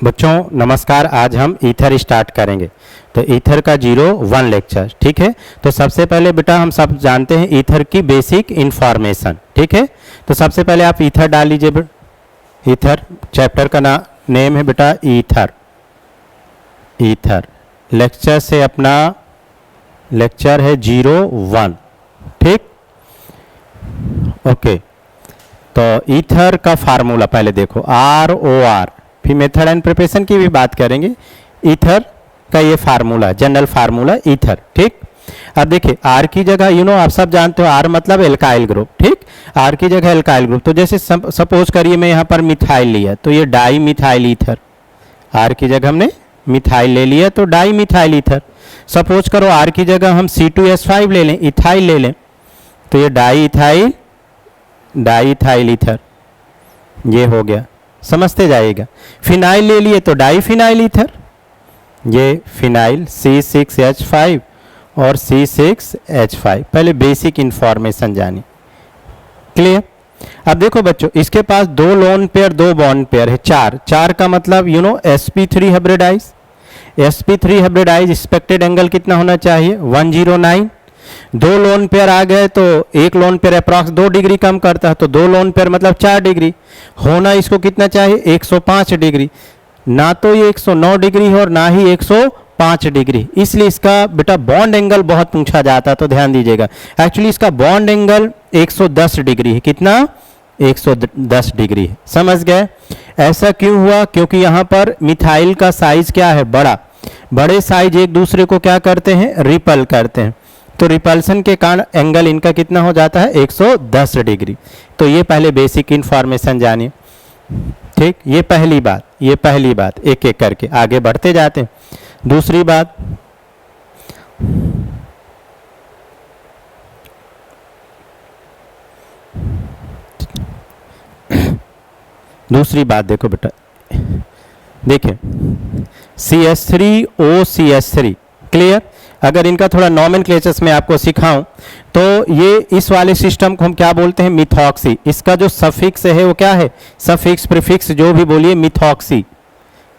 बच्चों नमस्कार। आज हम ईथर स्टार्ट करेंगे। तो ईथर का 01 लेक्चर, ठीक है। तो सबसे पहले बेटा हम सब जानते हैं ईथर की बेसिक इंफॉर्मेशन, ठीक है। तो सबसे पहले आप ईथर डाल लीजिए। ईथर चैप्टर का नेम है बेटा ईथर। ईथर लेक्चर से अपना लेक्चर है 01, ठीक। ओके, तो ईथर का फार्मूला पहले देखो, ROR, फिर मेथड एंड प्रिपरेशन की भी बात करेंगे। ईथर का ये फार्मूला, जनरल फार्मूला ईथर, ठीक। अब देखिए R की जगह आप सब जानते हो R मतलब एल्काइल ग्रुप, ठीक। R की जगह एल्काइल ग्रुप, तो जैसे सपोज करिए मैं यहाँ पर मिथाइल लिया तो ये डाई मिथाइल ईथर। R की जगह हमने मिथाइल ले लिया तो डाई मिथाइल ईथर। सपोज करो R की जगह हम C2H5 ले लें, इथाइल ले लें, तो ये डाई इथाइल ईथर, ये हो गया, समझते जाइएगा। फिनाइल ले लिए तो डाई फिनाइल ईथर, ये फिनाइल C6H5 और C6H5। पहले बेसिक इंफॉर्मेशन जानी, क्लियर। अब देखो बच्चों, इसके पास 2 लोन पेयर 2 बॉन्ड पेयर है, 4 का मतलब sp3 hybridise. sp3 hybridise expected angle कितना होना चाहिए, 109। 2 लोन पेयर आ गए तो एक लोन पेयर अप्रॉक्स 2 डिग्री कम करता है, तो 2 लोन पेयर मतलब 4 डिग्री होना। इसको कितना चाहिए, 105 डिग्री। ना तो ये 109 डिग्री है और ना ही 105 डिग्री, इसलिए इसका बेटा बॉन्ड एंगल बहुत पूछा जाता है, तो ध्यान दीजिएगा। एक्चुअली इसका बॉन्ड एंगल 110 डिग्री है। कितना, 110 डिग्री है, समझ गए। ऐसा क्यों हुआ, क्योंकि यहाँ पर मिथाइल का साइज क्या है, बड़े साइज एक दूसरे को क्या करते हैं, रिपल करते हैं, तो रिपल्सन के कारण एंगल इनका कितना हो जाता है, 110 डिग्री। तो ये पहले बेसिक इंफॉर्मेशन जानिए, ठीक। ये पहली बात, एक एक करके आगे बढ़ते जाते हैं। दूसरी बात देखो बेटा, देखिए CH3OCH3, क्लियर। अगर इनका थोड़ा नॉमेनक्लेचर्स में आपको सिखाऊं तो ये इस वाले सिस्टम को हम क्या बोलते हैं, मिथॉक्सी। इसका जो सफिक्स है वो क्या है, सफिक्स प्रीफिक्स जो भी बोलिए, मिथॉक्सी,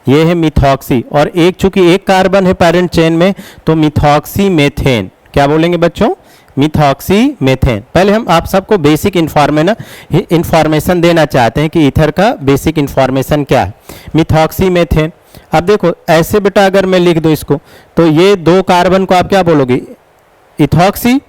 ये है मिथॉक्सी। और एक चूंकि एक कार्बन है पेरेंट चेन में, तो मिथॉक्सी मेथेन, क्या बोलेंगे बच्चों, मिथॉक्सी मेथेन। पहले हम आप सबको बेसिक इंफॉर्मेशन देना चाहते हैं कि ईथर का बेसिक इंफॉर्मेशन क्या है, मिथॉक्सी मेथेन। अब देखो ऐसे बेटा अगर मैं लिख दूं इसको, तो ये 2 कार्बन को आप क्या बोलोगे, इथॉक्सी,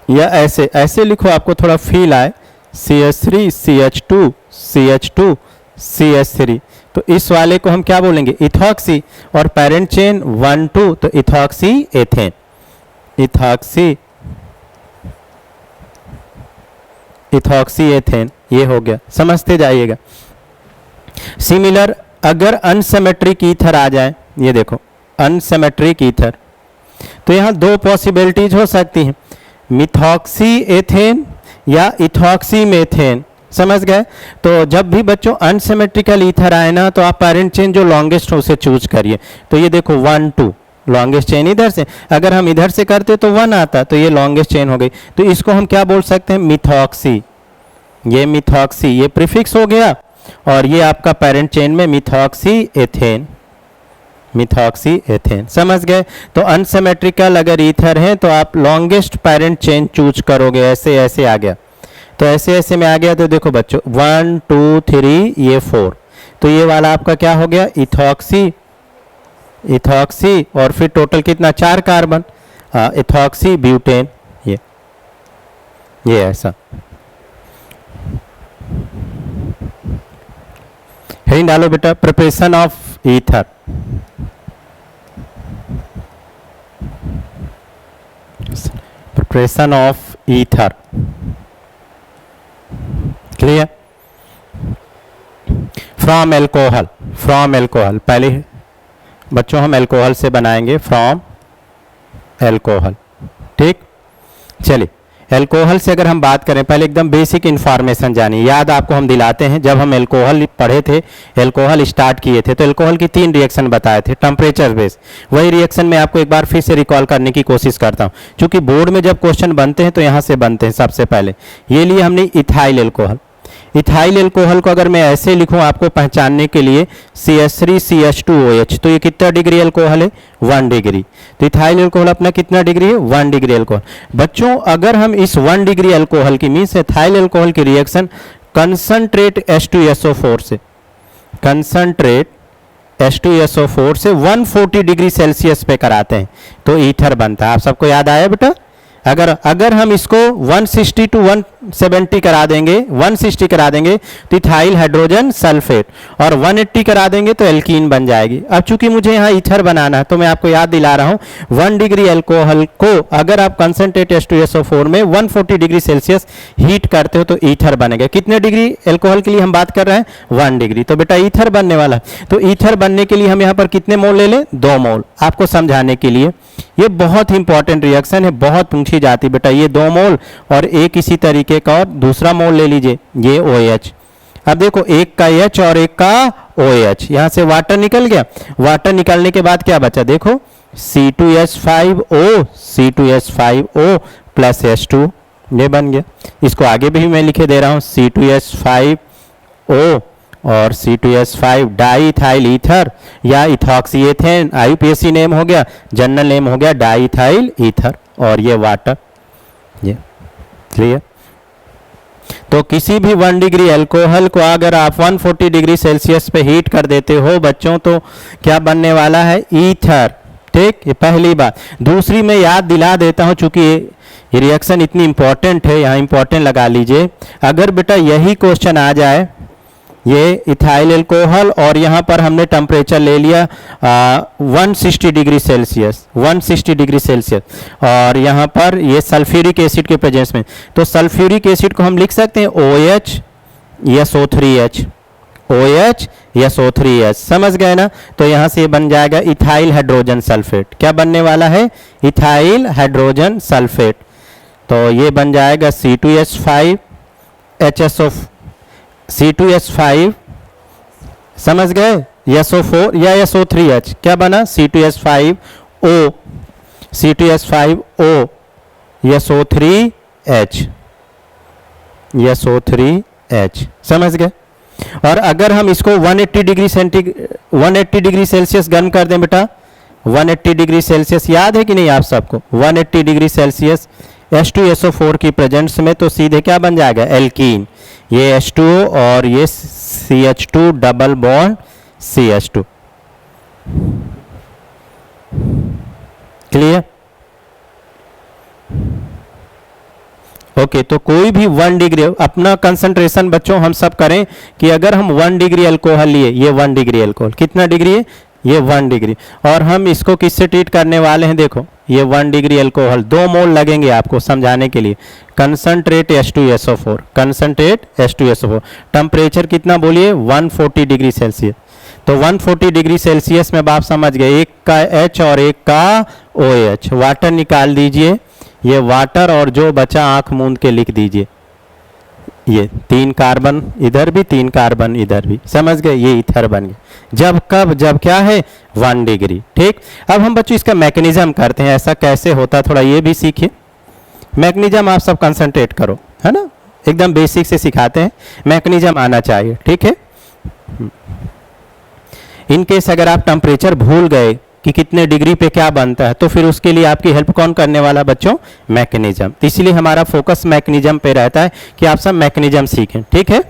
या ऐसे लिखो, आपको थोड़ा फील आए, CH3 CH2 CH2 CH3, तो इस वाले को हम क्या बोलेंगे, इथॉक्सी। और पेरेंट चेन 1 2, तो इथॉक्सी एथेन, इथॉक्सी एथेन, ये हो गया, समझते जाइएगा। सिमिलर अगर अनसिमेट्रिक ईथर आ जाए, ये देखो अनसिमेट्रिक ईथर, तो यहाँ 2 पॉसिबिलिटीज हो सकती हैं, मिथॉक्सी एथेन या इथॉक्सी मेथेन, समझ गए। तो जब भी बच्चों अनसिमेट्रिकल ईथर आए ना, तो आप पेरेंट चेन जो लॉन्गेस्ट हो उसे चूज करिए। तो ये देखो 1 2, लॉन्गेस्ट चेन इधर से, अगर हम इधर से करते तो 1 आता, तो ये लॉन्गेस्ट चेन हो गई। तो इसको हम क्या बोल सकते हैं, मिथॉक्सी। ये मिथॉक्सी, ये प्रीफिक्स हो गया, और ये आपका पेरेंट चेन में मिथॉक्सी एथेन, समझ गए। तो अनसिमेट्रिकल अगर ईथर है तो आप लॉन्गेस्ट पेरेंट चेन चूज करोगे। ऐसे आ गया, तो ऐसे में आ गया, तो देखो बच्चों 1 2 3, ये 4, तो ये वाला आपका क्या हो गया, इथॉक्सी, और फिर टोटल कितना, 4 कार्बन, इथॉक्सी ब्यूटेन, ये ऐसा। हेडिंग डालो बेटा, preparation of ether. Preparation of ether, clear. From alcohol, पहले बच्चों हम एल्कोहल से बनाएंगे, फ्रॉम एल्कोहल, ठीक। चलिए एल्कोहल से अगर हम बात करें, पहले एकदम बेसिक इंफॉर्मेशन जानिए। याद आपको हम दिलाते हैं, जब हम एल्कोहल पढ़े थे, एल्कोहल स्टार्ट किए थे, तो एल्कोहल की 3 रिएक्शन बताए थे, टेम्परेचर बेस। वही रिएक्शन मैं आपको एक बार फिर से रिकॉल करने की कोशिश करता हूँ, क्योंकि बोर्ड में जब क्वेश्चन बनते हैं तो यहाँ से बनते हैं सबसे पहले। ये लिए हमने इथाइल एल्कोहल। इथाइल एल्कोहल को अगर मैं ऐसे लिखूं आपको पहचानने के लिए CH3CH2OH, तो ये कितना डिग्री एल्कोहल है? 1 डिग्री। तो इथाइल एल्कोहल अपना कितना डिग्री है? 1 डिग्री एल्कोहल। बच्चों अगर हम इस 1 डिग्री एल्कोहल की मीन्स इथाइल एल्कोहल की रिएक्शन कंसंट्रेट H2SO4 से, कंसंट्रेट H2SO4 से 140 डिग्री सेल्सियस पे कराते हैं तो ईथर बनता है। आप सबको याद आया बेटा? अगर हम इसको 160 टू 170 करा देंगे, 160 करा देंगे तो इथाइल हाइड्रोजन सल्फेट, और 180 करा देंगे तो एल्कीन बन जाएगी। अब चूंकि मुझे यहाँ ईथर बनाना है तो मैं आपको याद दिला रहा हूँ, 1 डिग्री एल्कोहल को अगर आप कंसंट्रेट H2SO4 में 140 डिग्री सेल्सियस हीट करते हो तो ईथर बनेगा। कितने डिग्री एल्कोहल के लिए हम बात कर रहे हैं? 1 डिग्री। तो बेटा ईथर बनने वाला है। तो ईथर बनने के लिए हम यहाँ पर कितने मोल ले लें? 2 मोल। आपको समझाने के लिए ये बहुत ही इंपॉर्टेंट रिएक्शन है, बहुत पूछी जाती बेटा। ये 2 मोल और एक इसी तरीके का और दूसरा मोल ले लीजिए, ये OH। अब देखो एक का H और एक का OH, यहां से वाटर निकल गया। वाटर निकलने के बाद क्या बचा? देखो C2H5O, C2H5O प्लस H2, ये बन गया। इसको आगे भी मैं लिखे दे रहा हूं, C2H5O और C2H5 डाईइथाइल ईथर या इथॉक्सी एथेन, IUPAC नेम हो गया, जनरल नेम हो गया डाईइथाइल ईथर, और ये वाटर। ये क्लियर? तो किसी भी 1 डिग्री एल्कोहल को अगर आप 140 डिग्री सेल्सियस पे हीट कर देते हो बच्चों तो क्या बनने वाला है? ईथर। ठीक, ये पहली बात। दूसरी मैं याद दिला देता हूं, चूंकि ये रिएक्शन इतनी इंपॉर्टेंट है, यहाँ इंपॉर्टेंट लगा लीजिए। अगर बेटा यही क्वेश्चन आ जाए, ये इथाइल एल्कोहल और यहाँ पर हमने टेम्परेचर ले लिया 160 डिग्री सेल्सियस, 160 डिग्री सेल्सियस, और यहाँ पर ये सल्फ्यूरिक एसिड के प्रेजेंस में, तो सल्फ्यूरिक एसिड को हम लिख सकते हैं OH SO3H, OH SO3H। समझ गए ना? तो यहाँ से ये बन जाएगा इथाइल हाइड्रोजन सल्फेट। क्या बनने वाला है? Ethyl hydrogen sulphate. तो ये बन जाएगा C2H5 C2H5, समझ गए? SO4 या SO3H, क्या बना? C2H5O, C2H5O SO3H, SO3H। समझ गए? और अगर हम इसको 180 डिग्री सेल्सियस गर्म कर दें बेटा, 180 डिग्री सेल्सियस याद है कि नहीं आप सबको? 180 डिग्री सेल्सियस H2SO4 की प्रेजेंस में, तो सीधे क्या बन जाएगा? एल्कीन। ये H2O और ये CH2 double bond CH2। Clear? Okay, तो कोई भी 1 डिग्री अपना कंसंट्रेशन बच्चों हम सब करें कि अगर हम 1 डिग्री एल्कोहल लिए, ये 1 डिग्री एल्कोहल कितना डिग्री है? ये 1 डिग्री, और हम इसको किससे ट्रीट करने वाले हैं? देखो ये 1 डिग्री एल्कोहल 2 मोल लगेंगे आपको समझाने के लिए। Concentrate H2SO4, concentrate H2SO4, temperature कितना बोलिए? 140 डिग्री सेल्सियस। तो 140 डिग्री सेल्सियस में आप समझ गए, एक का H और एक का OH। वाटर निकाल दीजिए, ये वाटर, और जो बचा आंख मूंद के लिख दीजिए, ये 3 कार्बन इधर भी, 3 कार्बन इधर भी। समझ गए? ये ईथर बन गया। जब कब? जब क्या है? 1 डिग्री। ठीक, अब हम बच्चों इसका मैकेनिज्म करते हैं, ऐसा कैसे होता है थोड़ा ये भी सीखिए। मैकेनिज्म आप सब कंसंट्रेट करो, है ना? एकदम बेसिक से सिखाते हैं, मैकेनिज्म आना चाहिए। ठीक है? इन केस अगर आप टेम्परेचर भूल गए कि कितने डिग्री पे क्या बनता है, तो फिर उसके लिए आपकी हेल्प कौन करने वाला बच्चों? मैकेनिज्म। तो इसलिए हमारा फोकस मैकेनिज्म पे रहता है कि आप सब मैकेनिज्म सीखें। ठीक है?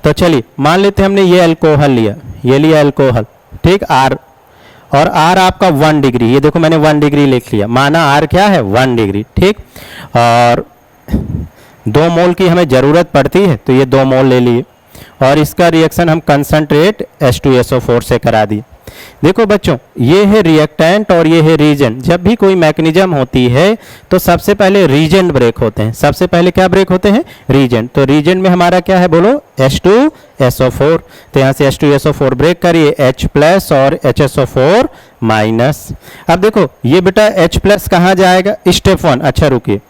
तो चलिए मान लेते हैं हमने ये अल्कोहल लिया, ये लिया अल्कोहल, ठीक, R, और R आपका 1 डिग्री, ये देखो मैंने 1 डिग्री लिख लिया, माना R क्या है? 1 डिग्री। ठीक, और 2 मोल की हमें ज़रूरत पड़ती है तो ये 2 मोल ले लिए, और इसका रिएक्शन हम कंसंट्रेट H2SO4 से करा दिए। देखो बच्चों, ये है रिएक्टेंट और ये है रीजेंट। जब भी कोई मैकेनिज्म होती है तो सबसे पहले रीजेंट ब्रेक होते हैं। सबसे पहले क्या ब्रेक होते हैं? रीजेंट। तो रीजेंट में हमारा क्या है बोलो? H2SO4। तो यहाँ से H2SO4 ब्रेक करिए, H प्लस और HSO4 माइनस। अब देखो ये बेटा H प्लस कहाँ जाएगा? स्टेप 1। अच्छा रुकिए,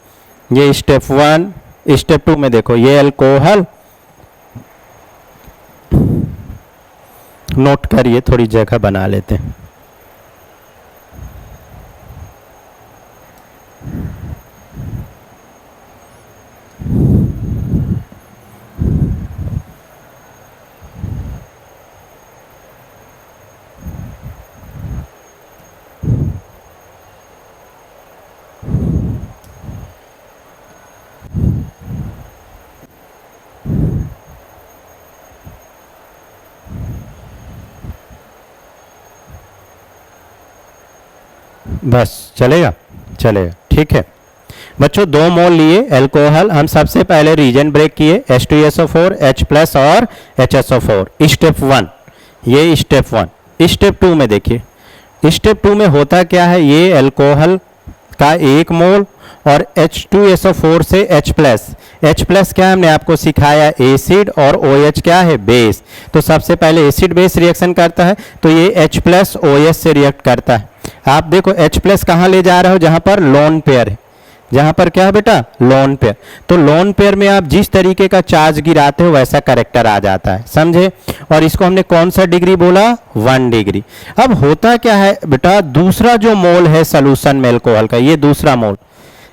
ये स्टेप 1, स्टेप 2 में देखो ये अल्कोहल, नोट करिए, थोड़ी जगह बना लेते हैं। बस चलेगा, चलेगा, ठीक है बच्चों। 2 मोल लिए एल्कोहल, हम सबसे पहले रीजन ब्रेक किए H2SO4 H प्लस और HSO4, स्टेप 1, ये स्टेप 1। स्टेप 2 में देखिए, स्टेप 2 में होता क्या है, ये एल्कोहल का 1 मोल और H2SO4 से H प्लस क्या हमने आपको सिखाया, एसिड, और OH क्या है, बेस। तो सबसे पहले एसिड बेस रिएक्शन करता है, तो ये H प्लस OH से रिएक्ट करता है। आप देखो H प्लस कहाँ ले जा रहे हो, जहाँ पर लोन पेयर है, जहाँ पर क्या है बेटा, लोन पेयर। तो लोन पेयर में आप जिस तरीके का चार्ज गिराते हो वैसा करेक्टर आ जाता है, समझे। और इसको हमने कौन सा डिग्री बोला, 1 डिग्री। अब होता क्या है बेटा, दूसरा जो मोल है सोल्यूशन में एल्कोहल का, ये दूसरा मोल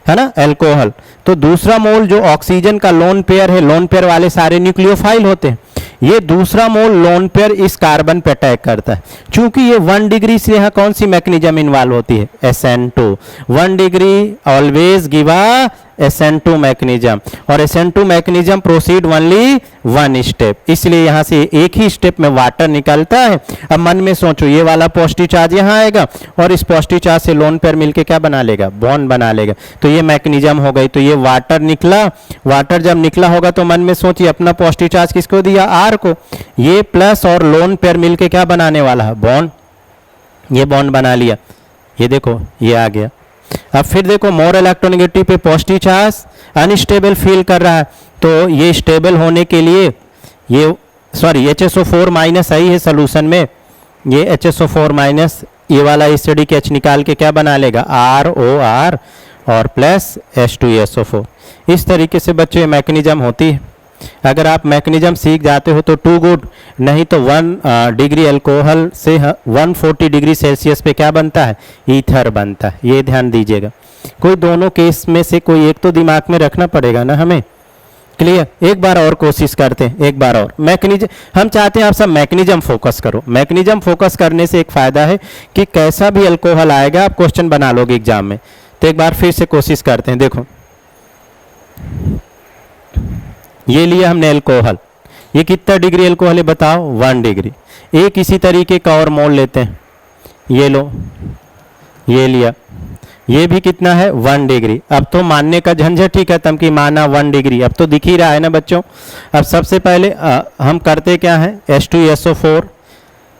है ना एल्कोहल, तो दूसरा मोल जो ऑक्सीजन का लोन पेयर है, लोन पेयर वाले सारे न्यूक्लियोफाइल होते हैं, ये दूसरा मोल लोन पेयर इस कार्बन पे अटैक करता है। चूंकि ये 1 डिग्री से यहाँ कौन सी मैकेनिज्म इन्वॉल्व होती है, SN2। 1 degree always give a SN2 mechanism, और SN2 mechanism proceed only 1 step, इसलिए यहाँ से एक ही स्टेप में वाटर निकलता है। अब मन में सोचो, ये वाला पॉजिटिव चार्ज यहाँ आएगा और इस पॉजिटिव चार्ज से लोन पेयर मिलके क्या बना लेगा, बॉन्ड बना लेगा। तो ये मैकेनिज्म हो गई। तो ये वाटर निकला, वाटर जब निकला होगा तो मन में सोचिए अपना पॉजिटिव चार्ज किसको दिया, R को, ये प्लस और लोन पेयर मिलके क्या बनाने वाला है, बॉन्ड। ये बॉन्ड बना लिया, ये देखो ये आ गया। अब फिर देखो मोर इलेक्ट्रोनेगेटिव पे पॉजिटिव चार्ज अनस्टेबल फील कर रहा है, तो ये स्टेबल होने के लिए ये सॉरी HSO4 माइनस आई है सोल्यूशन में, ये HSO4 माइनस ये वाला एसिडिक H निकाल के क्या बना लेगा, ROR और प्लस H2SO4। इस तरीके से बच्चों ये मैकेनिज्म होती है। अगर आप मैकेनिज्म सीख जाते हो तो टू गुड, नहीं तो 1 डिग्री अल्कोहल से 140 डिग्री सेल्सियस पे क्या बनता है, ईथर बनता है। ये ध्यान दीजिएगा, कोई दोनों केस में से कोई एक तो दिमाग में रखना पड़ेगा ना हमें। क्लियर, एक बार और कोशिश करते हैं, एक बार और मैकेनिज्म। हम चाहते हैं आप सब मैकेनिज्म फोकस करो। मैकेनिज्म फोकस करने से एक फायदा है कि कैसा भी अल्कोहल आएगा आप क्वेश्चन बना लोगे एग्जाम में। तो एक बार फिर से कोशिश करते हैं। देखो ये लिया हमने अल्कोहल, ये कितना डिग्री अल्कोहल है बताओ, 1 डिग्री। एक इसी तरीके का और मोल लेते हैं, ये लो, ये लिया, ये भी कितना है, 1 डिग्री। अब तो मानने का झंझट ही खत्म कि माना 1 डिग्री, अब तो दिख ही रहा है ना बच्चों। अब सबसे पहले हम करते क्या है, H2SO4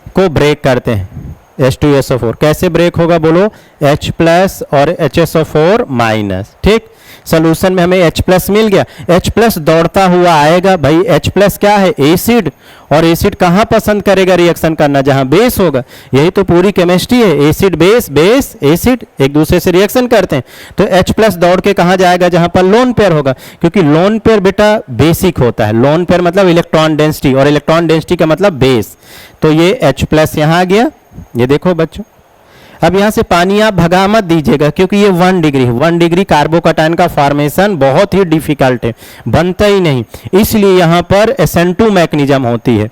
को ब्रेक करते हैं। H2SO4 कैसे ब्रेक होगा बोलो, H प्लस और HSO4 माइनस, ठीक। सोल्यूशन में हमें H प्लस मिल गया, H प्लस दौड़ता हुआ आएगा। भाई H प्लस क्या है, एसिड, और एसिड कहाँ पसंद करेगा रिएक्शन करना, जहाँ बेस होगा। यही तो पूरी केमिस्ट्री है, एसिड बेस, बेस एसिड एक दूसरे से रिएक्शन करते हैं। तो H प्लस दौड़ के कहाँ जाएगा, जहाँ पर लोन पेयर होगा, क्योंकि लोन पेयर बेटा बेसिक होता है। लोन पेयर मतलब इलेक्ट्रॉन डेंसिटी, और इलेक्ट्रॉन डेंसिटी का मतलब बेस। तो ये H प्लस यहाँ आ गया, ये देखो बच्चों। अब यहाँ से पानी आप भगा मत दीजिएगा, क्योंकि ये 1 डिग्री है। 1 डिग्री कार्बोकैटायन का फॉर्मेशन बहुत ही डिफिकल्ट है, बनता ही नहीं, इसलिए यहाँ पर SN2 मैकेनिज्म होती है।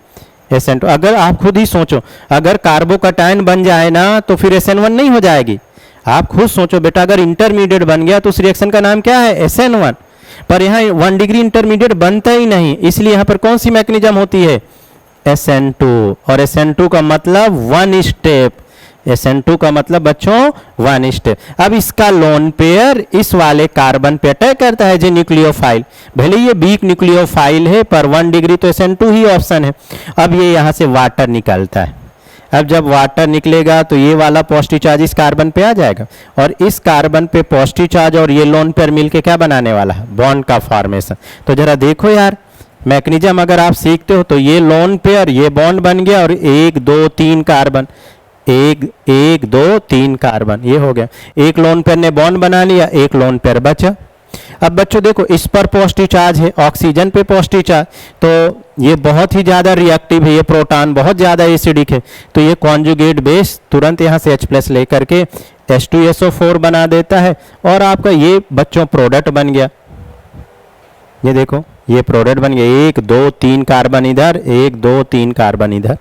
SN2 अगर आप खुद ही सोचो, अगर कार्बोकैटायन बन जाए ना तो फिर SN1 नहीं हो जाएगी। आप खुद सोचो बेटा, अगर इंटरमीडिएट बन गया तो उस रिएक्शन का नाम क्या है, SN1। पर यहाँ 1 डिग्री इंटरमीडिएट बनता ही नहीं, इसलिए यहाँ पर कौन सी मैकेनिज्म होती है, SN2। और SN2 का मतलब 1 स्टेप, SN2 का मतलब बच्चों 1 स्टेप। अब इसका लोन पेयर इस वाले कार्बन पे अटैक करता है, जो न्यूक्लियोफाइल, भले ये वीक न्यूक्लियोफाइल है पर 1 डिग्री तो SN2 ही ऑप्शन है। अब ये यहाँ से वाटर निकलता है। अब जब वाटर निकलेगा तो ये वाला पॉजिटिव चार्ज इस कार्बन पे आ जाएगा, और इस कार्बन पे पॉजिटिव चार्ज और ये लोन पेयर मिलके क्या बनाने वाला है, बॉन्ड का फॉर्मेशन। तो जरा देखो यार, मैकेनिज्म अगर आप सीखते हो तो ये लोन पेयर, ये बॉन्ड बन गया, और 1 2 3 कार्बन, 1 2 3 कार्बन, ये हो गया। एक लोन पेयर ने बॉन्ड बना लिया, एक लोन पेयर बचा। अब बच्चों देखो, इस पर पॉजिटिव चार्ज है, ऑक्सीजन पे पॉजिटिव चार्ज, तो ये बहुत ही ज़्यादा रिएक्टिव है, ये प्रोटॉन बहुत ज़्यादा एसिडिक है। तो ये कॉन्जुगेट बेस तुरंत यहाँ से H प्लस लेकर के H2SO4 बना देता है, और आपका ये बच्चों प्रोडक्ट बन गया। ये देखो, ये प्रोडक्ट बन गया, 1 2 3 कार्बन इधर, 1 2 3 कार्बन इधर,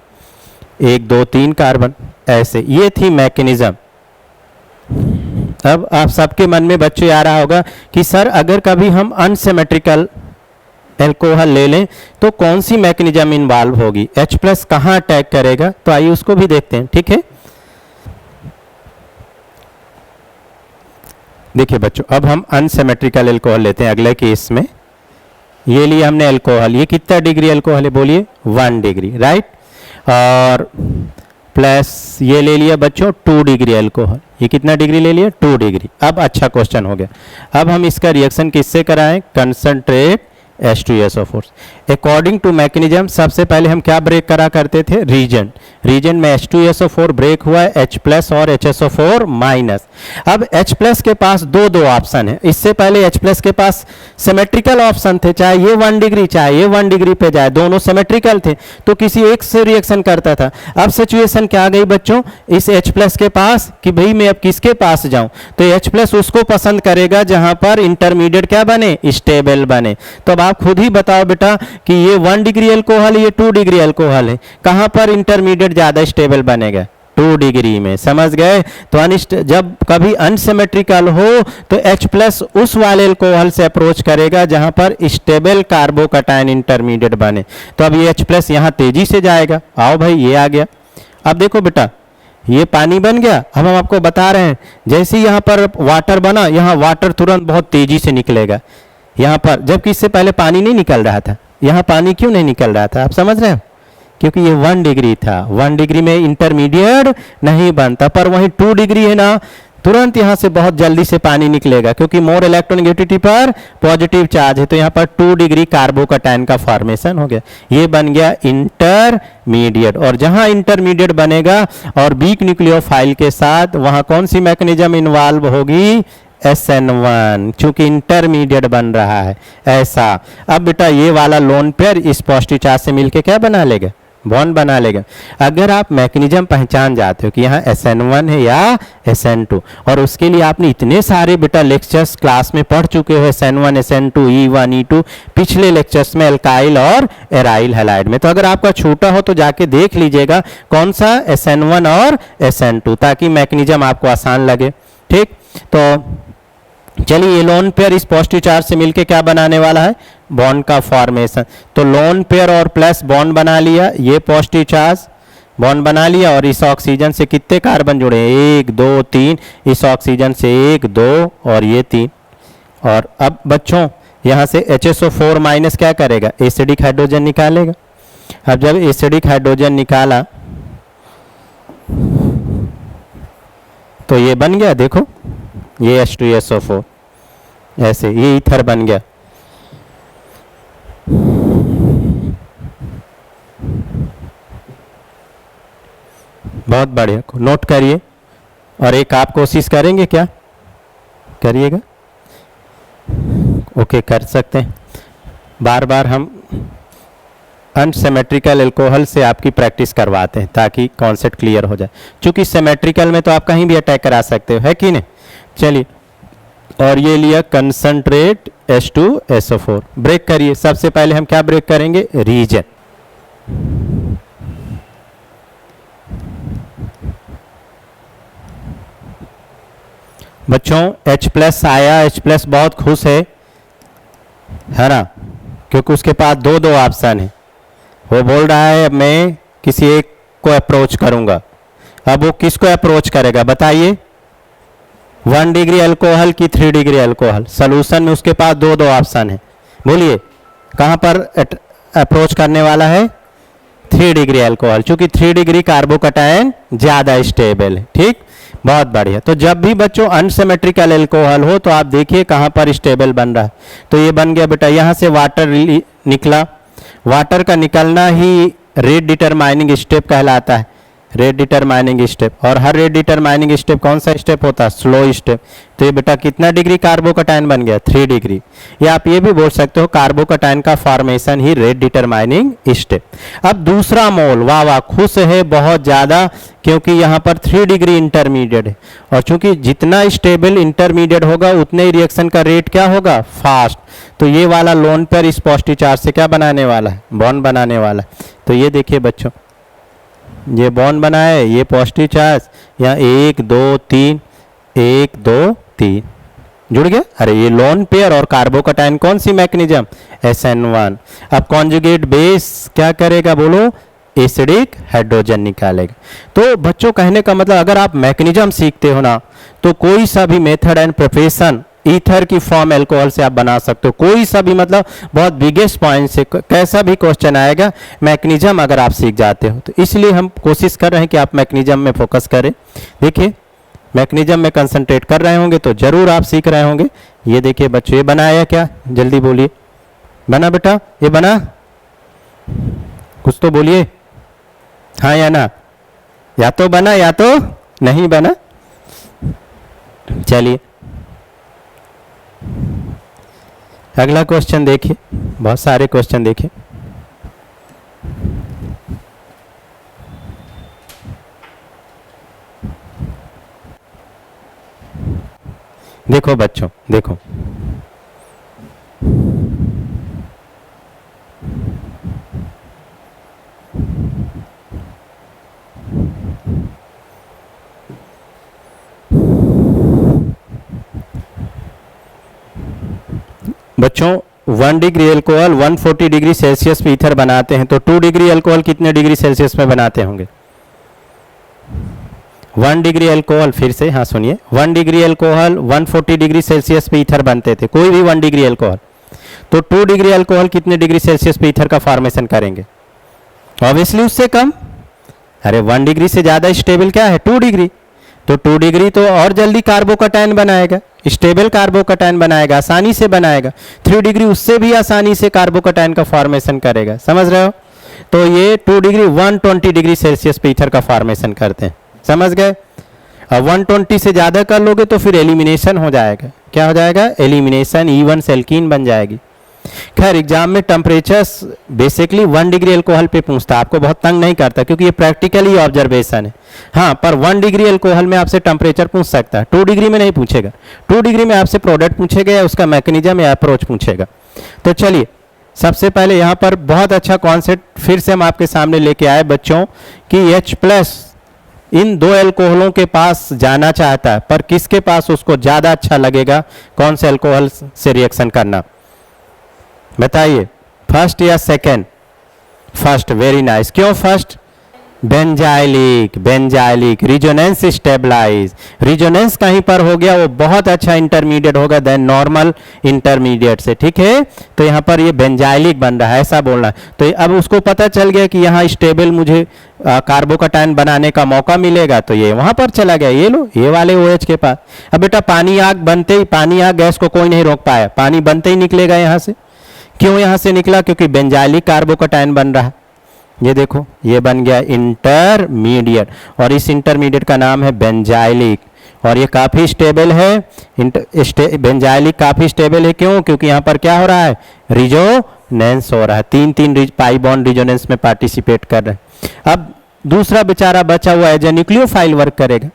1 2 3 कार्बन, ऐसे। ये थी मैकेनिज्म। अब आप सबके मन में बच्चे आ रहा होगा कि सर अगर कभी हम अनसिमेट्रिकल एल्कोहल ले लें तो कौन सी मैकेनिज्म इन्वॉल्व होगी, H प्लस कहाँ अटैक करेगा। तो आइए उसको भी देखते हैं, ठीक है। देखिए बच्चों, अब हम अनसिमेट्रिकल एल्कोहल लेते हैं अगले केस में। ये लिए हमने एल्कोहल, ये कितना डिग्री एल्कोहल है बोलिए, 1 डिग्री, राइट। और प्लस ये ले लिया बच्चों 2 डिग्री एल्कोहल, ये कितना डिग्री ले लिया, 2 डिग्री। अब अच्छा क्वेश्चन हो गया। अब हम इसका रिएक्शन किससे कराएं, concentrate H2SO4। According to mechanism सबसे पहले हम क्या ब्रेक करा करते थे, रीजन। रीजन में H2SO4 ब्रेक हुआ है, H प्लस और HSO4 माइनस। अब H प्लस के पास दो ऑप्शन है। इससे पहले H प्लस के पास सिमेट्रिकल ऑप्शन थे, चाहे ये 1 डिग्री चाहे ये 1 डिग्री पे जाए, दोनों सिमेट्रिकल थे, तो किसी एक से रिएक्शन करता था। अब सिचुएशन क्या आ गई बच्चों, इस H प्लस के पास कि भाई मैं अब किसके पास जाऊं, तो H प्लस उसको पसंद करेगा जहां पर इंटरमीडिएट क्या बने, स्टेबल बने। तो अब आप खुद ही बताओ बेटा कि ये 1 डिग्री अल्कोहल है, ये 2 डिग्री अल्कोहल है, कहां पर इंटरमीडिएट ज्यादा स्टेबल बनेगा, 2 डिग्री में, समझ गए। तो जब कभी अनसिमेट्रिकल हो तो H प्लस उस वाले अल्कोहल से अप्रोच करेगा जहां पर स्टेबल कार्बोकैटायन इंटरमीडिएट बने। तो अब ये H प्लस यहां तेजी से जाएगा। आओ भाई, ये आ गया। अब देखो बेटा, ये पानी बन गया। अब हम आपको बता रहे हैं, जैसे ही यहाँ पर वाटर बना, यहाँ वाटर तुरंत बहुत तेजी से निकलेगा यहाँ पर, जबकि इससे पहले पानी नहीं निकल रहा था। यहाँ पानी क्यों नहीं निकल रहा था, आप समझ रहे हो, क्योंकि ये 1 डिग्री था। 1 डिग्री में इंटरमीडिएट नहीं बनता, पर वहीं 2 डिग्री है ना, तुरंत यहाँ से बहुत जल्दी से पानी निकलेगा, क्योंकि मोर इलेक्ट्रोनेगेटिविटी पर पॉजिटिव चार्ज है। तो यहाँ पर 2 डिग्री कार्बोकैटायन का फॉर्मेशन हो गया, ये बन गया इंटरमीडिएट। और जहाँ इंटरमीडिएट बनेगा और वीक न्यूक्लियोफाइल के साथ, वहाँ कौन सी मैकेनिज्म इन्वॉल्व होगी, SN1, चूंकि इंटरमीडिएट बन रहा है ऐसा। अब बेटा ये वाला लोन पेयर इस पॉजिटिव चार्ज से मिलके क्या बना लेगा, बॉन्ड बना लेगा। अगर आप मैकेनिज्म पहचान जाते हो कि यहाँ SN1 है या SN2, और उसके लिए आपने इतने सारे बेटा लेक्चर्स क्लास में पढ़ चुके हो, SN1 SN2 E1 E2 पिछले लेक्चर्स में एल्काइल और एराइल हैलाइड में। तो अगर आपका छूटा हो तो जाके देख लीजिएगा कौन सा SN1 और SN2, ताकि मैकेनिज्म आपको आसान लगे, ठीक। तो चलिए, ये लोन पेयर इस पॉजिटिव चार्ज से मिलके क्या बनाने वाला है, बॉन्ड का फॉर्मेशन। तो लोन पेयर और प्लस बॉन्ड बना लिया, ये पॉजिटिव चार्ज बॉन्ड बना लिया, और इस ऑक्सीजन से कितने कार्बन जुड़े, 1 2 3, इस ऑक्सीजन से 1 2 और ये 3। और अब बच्चों यहाँ से HSO4 माइनस क्या करेगा, एसिडिक हाइड्रोजन निकालेगा। अब जब एसिडिक हाइड्रोजन निकाला तो ये बन गया, देखो ये H2SO4, ऐसे ये ईथर बन गया। बहुत बढ़िया, नोट करिए। और एक आप कोशिश करेंगे, क्या करिएगा, ओके कर सकते हैं। बार बार हम अनसिमेट्रिकल एल्कोहल से आपकी प्रैक्टिस करवाते हैं ताकि कॉन्सेप्ट क्लियर हो जाए, क्योंकि सिमेट्रिकल में तो आप कहीं भी अटैक करा सकते हो, है कि नहीं। चलिए, और ये लिया कंसंट्रेट H2SO4। ब्रेक करिए। सबसे पहले हम क्या ब्रेक करेंगे, रीजन। बच्चों H प्लस आया, H प्लस बहुत खुश है ना, क्योंकि उसके पास दो ऑप्शन है। वो बोल रहा है अब मैं किसी एक को अप्रोच करूंगा। अब वो किसको अप्रोच करेगा बताइए, 1 डिग्री अल्कोहल की 3 डिग्री अल्कोहल। सोल्यूशन में उसके पास दो ऑप्शन है, बोलिए कहां पर अप्रोच करने वाला है, 3 डिग्री अल्कोहल, क्योंकि 3 डिग्री कार्बोकैटायन ज्यादा स्टेबल है, ठीक। बहुत बढ़िया। तो जब भी बच्चों अनसिमेट्रिकल अल्कोहल हो तो आप देखिए कहां पर स्टेबल बन रहा है। तो ये बन गया बेटा, यहां से वाटर निकला, वाटर का निकलना ही रेट डिटरमाइनिंग स्टेप कहलाता है, रेट डिटरमाइनिंग स्टेप। और हर रेट डिटरमाइनिंग स्टेप कौन सा स्टेप होता है, स्लो स्टेप। तो ये बेटा कितना डिग्री कार्बोकैटायन बन गया, 3 डिग्री। या आप ये भी बोल सकते हो कार्बोकैटायन का फॉर्मेशन ही रेट डिटरमाइनिंग स्टेप। अब दूसरा मोल, वाह वाह, खुश है बहुत ज्यादा, क्योंकि यहाँ पर 3 डिग्री इंटरमीडिएट है, और चूंकि जितना स्टेबल इंटरमीडिएट होगा उतने ही रिएक्शन का रेट क्या होगा, फास्ट। तो ये वाला लोन पेयर इस पॉजिटिव चार्ज से क्या बनाने वाला है, बॉन्ड बनाने वाला है। तो ये देखिए बच्चों, ये बॉन्ड बना है, ये पॉजिटिव चार्ज, यहाँ 1 2 3 1 2 3 जुड़ गया। अरे ये लोन पेयर और कार्बोकैटायन कौन सी मैकेनिज्म, SN1। अब कॉन्जुगेट बेस क्या करेगा बोलो, एसिडिक हाइड्रोजन निकालेगा। तो बच्चों कहने का मतलब अगर आप मैकेनिज्म सीखते हो ना तो कोई सा भी मेथड एंड प्रिपरेशन ईथर की फॉर्म अल्कोहल से आप बना सकते हो, कोई सा भी मतलब बहुत बिगेस्ट पॉइंट से कैसा भी क्वेश्चन आएगा मैकेनिज्म अगर आप सीख जाते हो। तो इसलिए हम कोशिश कर रहे हैं कि आप मैकेनिज्म में फोकस करें। देखिए मैकेनिज्म में कंसंट्रेट कर रहे होंगे तो जरूर आप सीख रहे होंगे। ये देखिए बच्चों ये बनाया क्या, जल्दी बोलिए, बना बेटा, ये बना, कुछ तो बोलिए, हाँ या ना, या तो बना या तो नहीं बना। चलिए अगला क्वेश्चन देखिए, बहुत सारे क्वेश्चन देखिए। देखो बच्चों देखो, बच्चों 1 डिग्री अल्कोहल 140 डिग्री सेल्सियस पे ईथर बनाते हैं, तो 2 डिग्री अल्कोहल कितने डिग्री सेल्सियस में बनाते होंगे? 1 डिग्री अल्कोहल, फिर से हाँ सुनिए, 1 डिग्री अल्कोहल 140 डिग्री सेल्सियस पे ईथर बनते थे, कोई भी 1 डिग्री अल्कोहल। तो 2 डिग्री अल्कोहल कितने डिग्री सेल्सियस पे ईथर का फॉर्मेशन करेंगे? ऑब्वियसली उससे कम। अरे 1 डिग्री से ज्यादा स्टेबल क्या है? 2 डिग्री। तो 2 डिग्री तो और जल्दी कार्बोकैटायन बनाएगा, स्टेबल कार्बोकैटायन बनाएगा, आसानी से बनाएगा। 3 डिग्री उससे भी आसानी से कार्बोकैटायन का फॉर्मेशन करेगा, समझ रहे हो? तो ये 2 डिग्री 120 डिग्री सेल्सियस पे ईथर का फॉर्मेशन करते हैं, समझ गए? अब 120 से ज्यादा कर लोगे तो फिर एलिमिनेशन हो जाएगा। क्या हो जाएगा? एलिमिनेशन, E1 एल्कीन बन जाएगी। खैर एग्जाम में टेम्परेचर बेसिकली 1 डिग्री अल्कोहल पे पूछता, आपको बहुत तंग नहीं करता क्योंकि ये प्रैक्टिकली ऑब्जर्वेशन है। हाँ पर 1 डिग्री अल्कोहल में आपसे टेम्परेचर पूछ सकता है, 2 डिग्री में नहीं पूछेगा। 2 डिग्री में आपसे प्रोडक्ट पूछेगा या उसका मैकेनिज्म या अप्रोच पूछेगा। तो चलिए सबसे पहले यहाँ पर बहुत अच्छा कॉन्सेप्ट फिर से हम आपके सामने लेके आए बच्चों कि H+ इन 2 अल्कोहलों के पास जाना चाहता है, पर किसके पास उसको ज्यादा अच्छा लगेगा कौन से अल्कोहल से रिएक्शन करना? बताइए, फर्स्ट या सेकेंड? First, very nice. क्यों first? Benzylic, benzylic resonance stabilize, resonance कहीं पर हो गया वो बहुत अच्छा इंटरमीडिएट होगा देन नॉर्मल इंटरमीडिएट से, ठीक है? तो यहाँ पर ये बेंजाइलिक बन रहा है, ऐसा बोलना है। तो अब उसको पता चल गया कि यहाँ स्टेबल मुझे कार्बोकैटायन बनाने का मौका मिलेगा, तो ये वहां पर चला गया, ये लो ये वाले OH के पास। अब बेटा पानी आग बनते ही, पानी आग गैस को कोई नहीं रोक पाया, पानी बनते ही निकलेगा यहाँ से। क्यों यहाँ से निकला? क्योंकि बेंजाइलिक कार्बोकैटायन बन रहा है। ये देखो ये बन गया इंटरमीडिएट, और इस इंटरमीडिएट का नाम है बेंजाइलिक, और ये काफी स्टेबल है। बेंजाइलिक काफी स्टेबल है, क्यों? क्योंकि यहाँ पर क्या हो रहा है? रिजोनेंस हो रहा है, 3 पाई बॉन्ड रिजोनेंस में पार्टिसिपेट कर रहे हैं। अब दूसरा बेचारा बचा हुआ है जो न्यूक्लियोफाइल वर्क करेगा,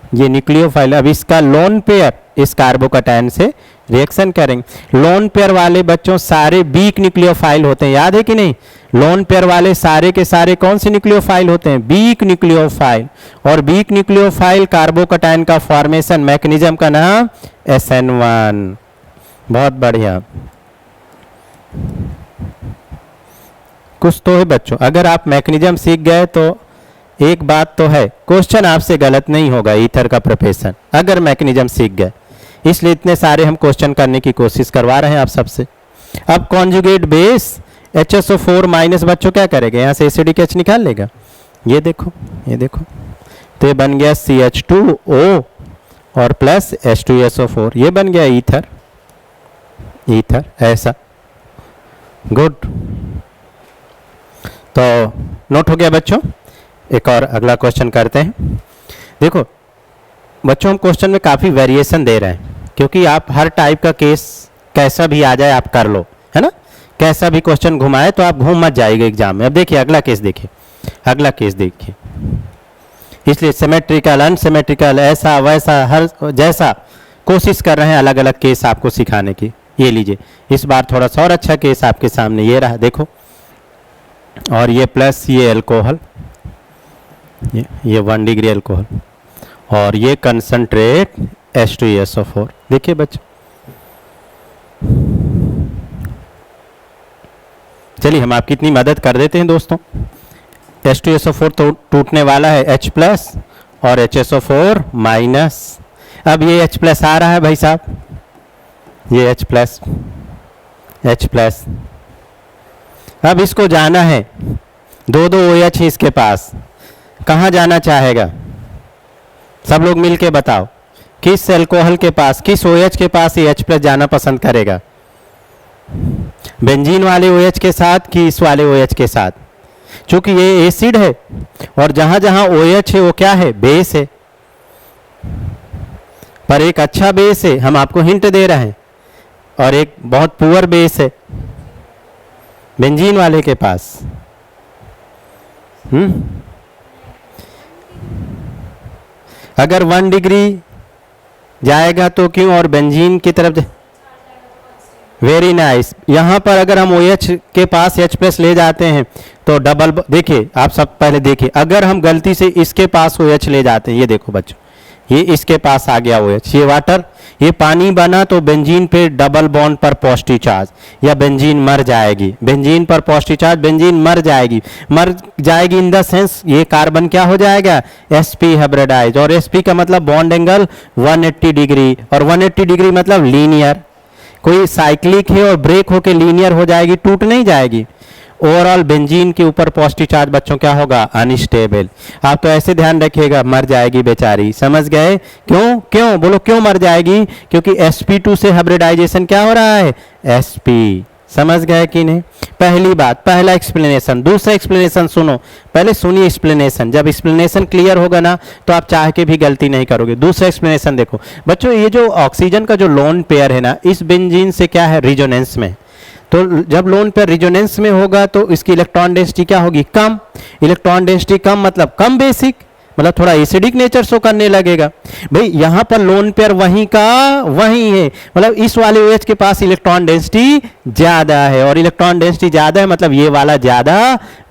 ये न्यूक्लियोफाइल। अब इसका लोन पेयर इस कार्बोकैटायन से रिएक्शन करेंगे। लोन पेयर वाले बच्चों सारे वीक न्यूक्लियोफाइल होते हैं, याद है कि नहीं? लोन पेयर वाले सारे के सारे कौन से न्यूक्लियोफाइल होते हैं? Weak nucleophile. और वीक न्यूक्लियोफाइल कार्बोकैटायन का फॉर्मेशन मैकेनिज्म का नाम SN1। बहुत बढ़िया, कुछ तो है बच्चों। अगर आप मैकेनिज्म सीख गए तो एक बात तो है, क्वेश्चन आपसे गलत नहीं होगा ईथर का प्रिपरेशन, अगर मैकेनिज्म सीख गए। इसलिए इतने सारे हम क्वेश्चन करने की कोशिश करवा रहे हैं आप सबसे। अब कॉन्जुगेट बेस HSO4 माइनस बच्चों क्या करेगा? यहाँ से एसिडिक H निकाल लेगा। ये देखो ये देखो, तो ये बन गया CH2O और प्लस H2SO4, ये बन गया ईथर। ईथर ऐसा, गुड। तो नोट हो गया बच्चों। एक और अगला क्वेश्चन करते हैं। देखो बच्चों हम क्वेश्चन में काफ़ी वेरिएशन दे रहे हैं, क्योंकि आप हर टाइप का केस कैसा भी आ जाए आप कर लो, है ना? कैसा भी क्वेश्चन घुमाए तो आप घूम मत जाएगा एग्जाम में। अब देखिए अगला केस देखिए, अगला केस देखिए। इसलिए सिमेट्रिकल अनसिमेट्रिकल ऐसा वैसा हर जैसा कोशिश कर रहे हैं अलग अलग केस आपको सिखाने की। ये लीजिए इस बार थोड़ा सा और अच्छा केस आपके सामने ये रहा, देखो। और ये प्लस ये अल्कोहल, ये 1 डिग्री अल्कोहल, और ये कंसंट्रेट H2SO4। देखिए बच्चों, चलिए हम आपकी इतनी मदद कर देते हैं दोस्तों। H2SO4 तो टूटने वाला है H प्लस और HSO4 माइनस। अब ये H प्लस आ रहा है भाई साहब, ये H प्लस, H प्लस। अब इसको जाना है, दो दो OH है इसके पास, कहाँ जाना चाहेगा? सब लोग मिलके बताओ, किस अल्कोहल के पास, किस OH के पास ये H प्लस जाना पसंद करेगा? बेंजीन वाले OH के साथ कि इस वाले OH के साथ? क्योंकि ये एसिड है और जहां जहां OH है वो क्या है? बेस है, पर एक अच्छा बेस है, हम आपको हिंट दे रहे हैं, और एक बहुत पुअर बेस है बेंजीन वाले के पास। अगर 1 डिग्री जाएगा तो क्यों, और बेंजीन की तरफ वेरी नाइस। यहाँ पर अगर हम OH के पास H प्लस ले जाते हैं तो डबल, देखिए आप सब पहले देखिए, अगर हम गलती से इसके पास OH ले जाते हैं, ये देखो बच्चों, ये इसके पास आ गया OH, ये वाटर, ये पानी बना, तो बेंजीन पे डबल बॉन्ड पर पॉजिटिव चार्ज, या बेंजीन मर जाएगी, बेंजीन पर पॉजिटिव चार्ज, बेंजीन मर जाएगी, मर जाएगी इन द सेंस ये कार्बन क्या हो जाएगा? sp हाइब्रिडाइज, और sp का मतलब बॉन्ड एंगल 180 डिग्री, और 180 डिग्री मतलब लीनियर, कोई साइक्लिक है और ब्रेक होके लीनियर हो जाएगी, टूट नहीं जाएगी। ओवरऑल बेंजीन के ऊपर पॉजिटिव चार्ज बच्चों क्या होगा? अनस्टेबल। आप तो ऐसे ध्यान रखिएगा, मर जाएगी बेचारी, समझ गए? क्यों क्यों बोलो, क्यों मर जाएगी? क्योंकि sp2 से हाइब्रिडाइजेशन क्या हो रहा है? sp। समझ गए कि नहीं? पहली बात, पहला एक्सप्लेनेशन। दूसरा एक्सप्लेनेशन सुनो, पहले सुनिए एक्सप्लेनेशन, जब एक्सप्लेनेशन क्लियर होगा ना तो आप चाह के भी गलती नहीं करोगे। दूसरा एक्सप्लेनेशन देखो बच्चों, ये जो ऑक्सीजन का जो लोन पेयर है ना, इस बेंजीन से क्या है? रिजोनेंस में। तो जब लोन पेयर रिजोनेंस में होगा तो इसकी इलेक्ट्रॉन डेंसिटी क्या होगी? कम। इलेक्ट्रॉन डेंसिटी कम मतलब कम बेसिक, मतलब थोड़ा एसिडिक नेचर शो करने लगेगा। भाई यहाँ पर लोन पेयर वहीं का वहीं है, मतलब इस वाले OH के पास इलेक्ट्रॉन डेंसिटी ज्यादा है, और इलेक्ट्रॉन डेंसिटी ज्यादा है मतलब ये वाला ज्यादा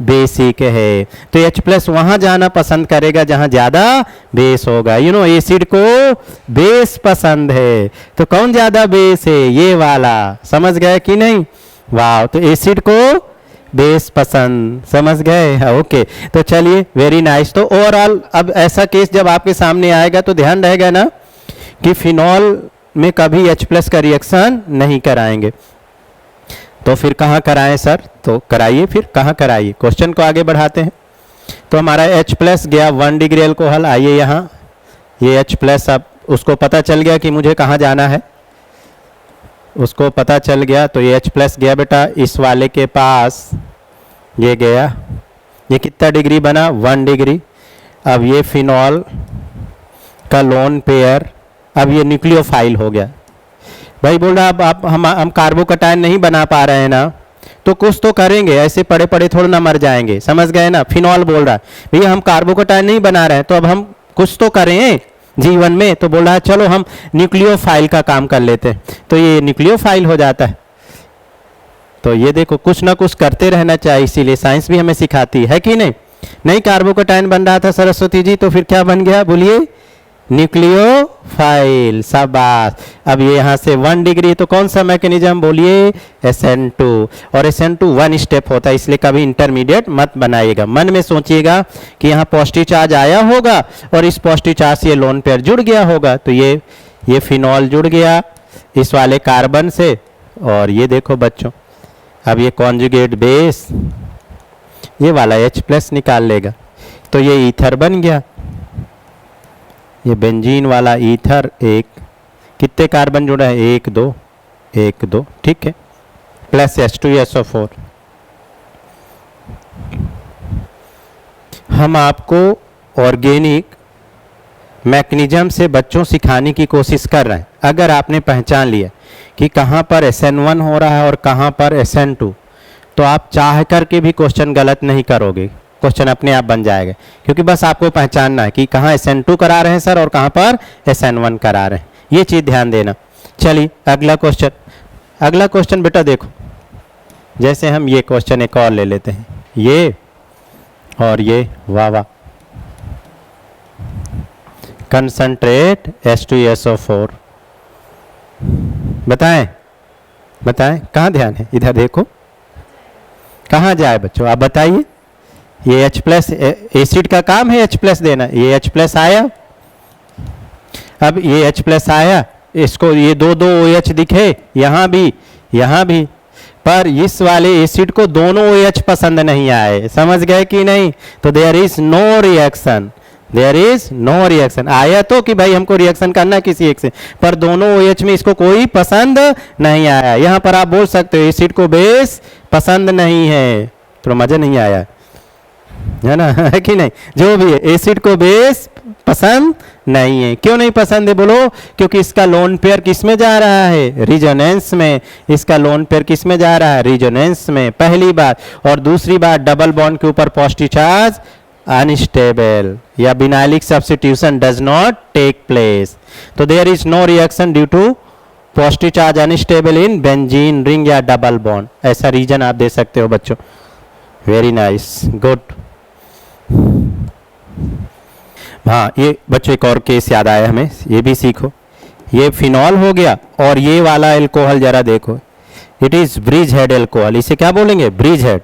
बेसिक है, तो H प्लस वहां जाना पसंद करेगा जहां ज्यादा बेस होगा। एसिड को बेस पसंद है, तो कौन ज्यादा बेस है? ये वाला। समझ गए कि नहीं? वाह, तो एसिड को बेस पसंद, समझ गए? ओके, तो चलिए वेरी नाइस। तो ओवरऑल अब ऐसा केस जब आपके सामने आएगा तो ध्यान रहेगा ना कि फिनॉल में कभी H प्लस का रिएक्शन नहीं कराएंगे, तो फिर कहाँ कराएं सर? तो कराइए, फिर कहाँ कराइए? क्वेश्चन को आगे बढ़ाते हैं। तो हमारा H प्लस गया 1 डिग्री अल्कोहल, आइए यहाँ ये H प्लस, अब उसको पता चल गया कि मुझे कहाँ जाना है, उसको पता चल गया, तो ये H प्लस गया बेटा इस वाले के पास, ये गया, ये कितना डिग्री बना? 1 डिग्री। अब ये फिनॉल का लोन पेयर, अब ये न्यूक्लियोफाइल हो गया। भाई बोल रहा अब आप हम कार्बोकटायन नहीं बना पा रहे हैं ना, तो कुछ तो करेंगे, ऐसे पड़े पड़े थोड़ा ना मर जाएंगे, समझ गए ना? फिनॉल बोल रहा है भैया हम कार्बोकटायन नहीं बना रहे हैं, तो अब हम कुछ तो करें जीवन में, तो बोल रहा है चलो हम न्यूक्लियोफाइल का काम कर लेते हैं, तो ये न्यूक्लियोफाइल हो जाता है। तो ये देखो कुछ ना कुछ करते रहना चाहिए, इसीलिए साइंस भी हमें सिखाती है कि नहीं? नहीं कार्बोकटायन बन रहा था सरस्वती जी, तो फिर क्या बन गया बोलिए? न्यूक्लियोफाइल। शाबाश। अब ये यहाँ से 1 डिग्री, तो कौन सा मैकेनिज्म बोलिए? SN2, और SN2 1 स्टेप होता है, इसलिए कभी इंटरमीडिएट मत बनाइएगा। मन में सोचिएगा कि यहाँ पॉजिटिव चार्ज आया होगा और इस पॉजिटिव चार्ज से ये लोन पेयर जुड़ गया होगा, तो ये फिनॉल जुड़ गया इस वाले कार्बन से, और ये देखो बच्चों अब ये कॉन्जुगेट बेस ये वाला H प्लस निकाल लेगा, तो ये ईथर बन गया, ये बेंजीन वाला ईथर। एक कितने कार्बन जुड़ा है? 1 2 1 2, ठीक है, प्लस H2SO4। हम आपको ऑर्गेनिक मैकेनिज्म से बच्चों सिखाने की कोशिश कर रहे हैं। अगर आपने पहचान लिया कि कहाँ पर SN1 हो रहा है और कहाँ पर SN2, तो आप चाह करके भी क्वेश्चन गलत नहीं करोगे, क्वेश्चन अपने आप बन जाएगा, क्योंकि बस आपको पहचानना है कि कहाँ SN2 करा रहे हैं सर और कहाँ पर SN1 करा रहे हैं, ये चीज़ ध्यान देना। चलिए अगला क्वेश्चन, अगला क्वेश्चन बेटा देखो, जैसे हम ये क्वेश्चन एक और ले लेते हैं, ये और ये, वाह वाह, कंसंट्रेट H2SO4। बताएं बताएं, कहाँ ध्यान है? इधर देखो, कहाँ जाए बच्चों, आप बताइए, ये H प्लस, एसिड का काम है H प्लस देना, ये H प्लस आया। अब ये H प्लस आया, इसको ये दो दो OH दिखे यहाँ भी, पर इस वाले एसिड को दोनों OH पसंद नहीं आए, समझ गए कि नहीं? तो there is no reaction, there is no reaction. आया तो कि भाई हमको रिएक्शन करना है किसी एक से, पर दोनों OH में इसको कोई पसंद नहीं आया। यहाँ पर आप बोल सकते हो एसिड को बेस पसंद नहीं है, तो मजा नहीं आया है ना, है कि नहीं? जो भी है एसिड को बेस पसंद नहीं है। क्यों नहीं पसंद है बोलो? क्योंकि इसका लोन पेयर किस में जा रहा है? रिजोनेंस में। इसका लोन पेयर किस में जा रहा है? रिजोनेंस में, पहली बात। और दूसरी बात, डबल बॉन्ड के ऊपर पॉजिटिव चार्ज अनस्टेबल या vinylic substitution does not take place. तो there is no reaction due to positive charge unstable in benzene ring या डबल बॉन्ड। ऐसा रीजन आप दे सकते हो बच्चों। Very nice, good. हाँ, ये बच्चों एक और केस याद आया हमें, ये भी सीखो। ये फिनॉल हो गया और ये वाला एल्कोहल जरा देखो, it is bridge head alcohol. इसे क्या बोलेंगे? Bridge head.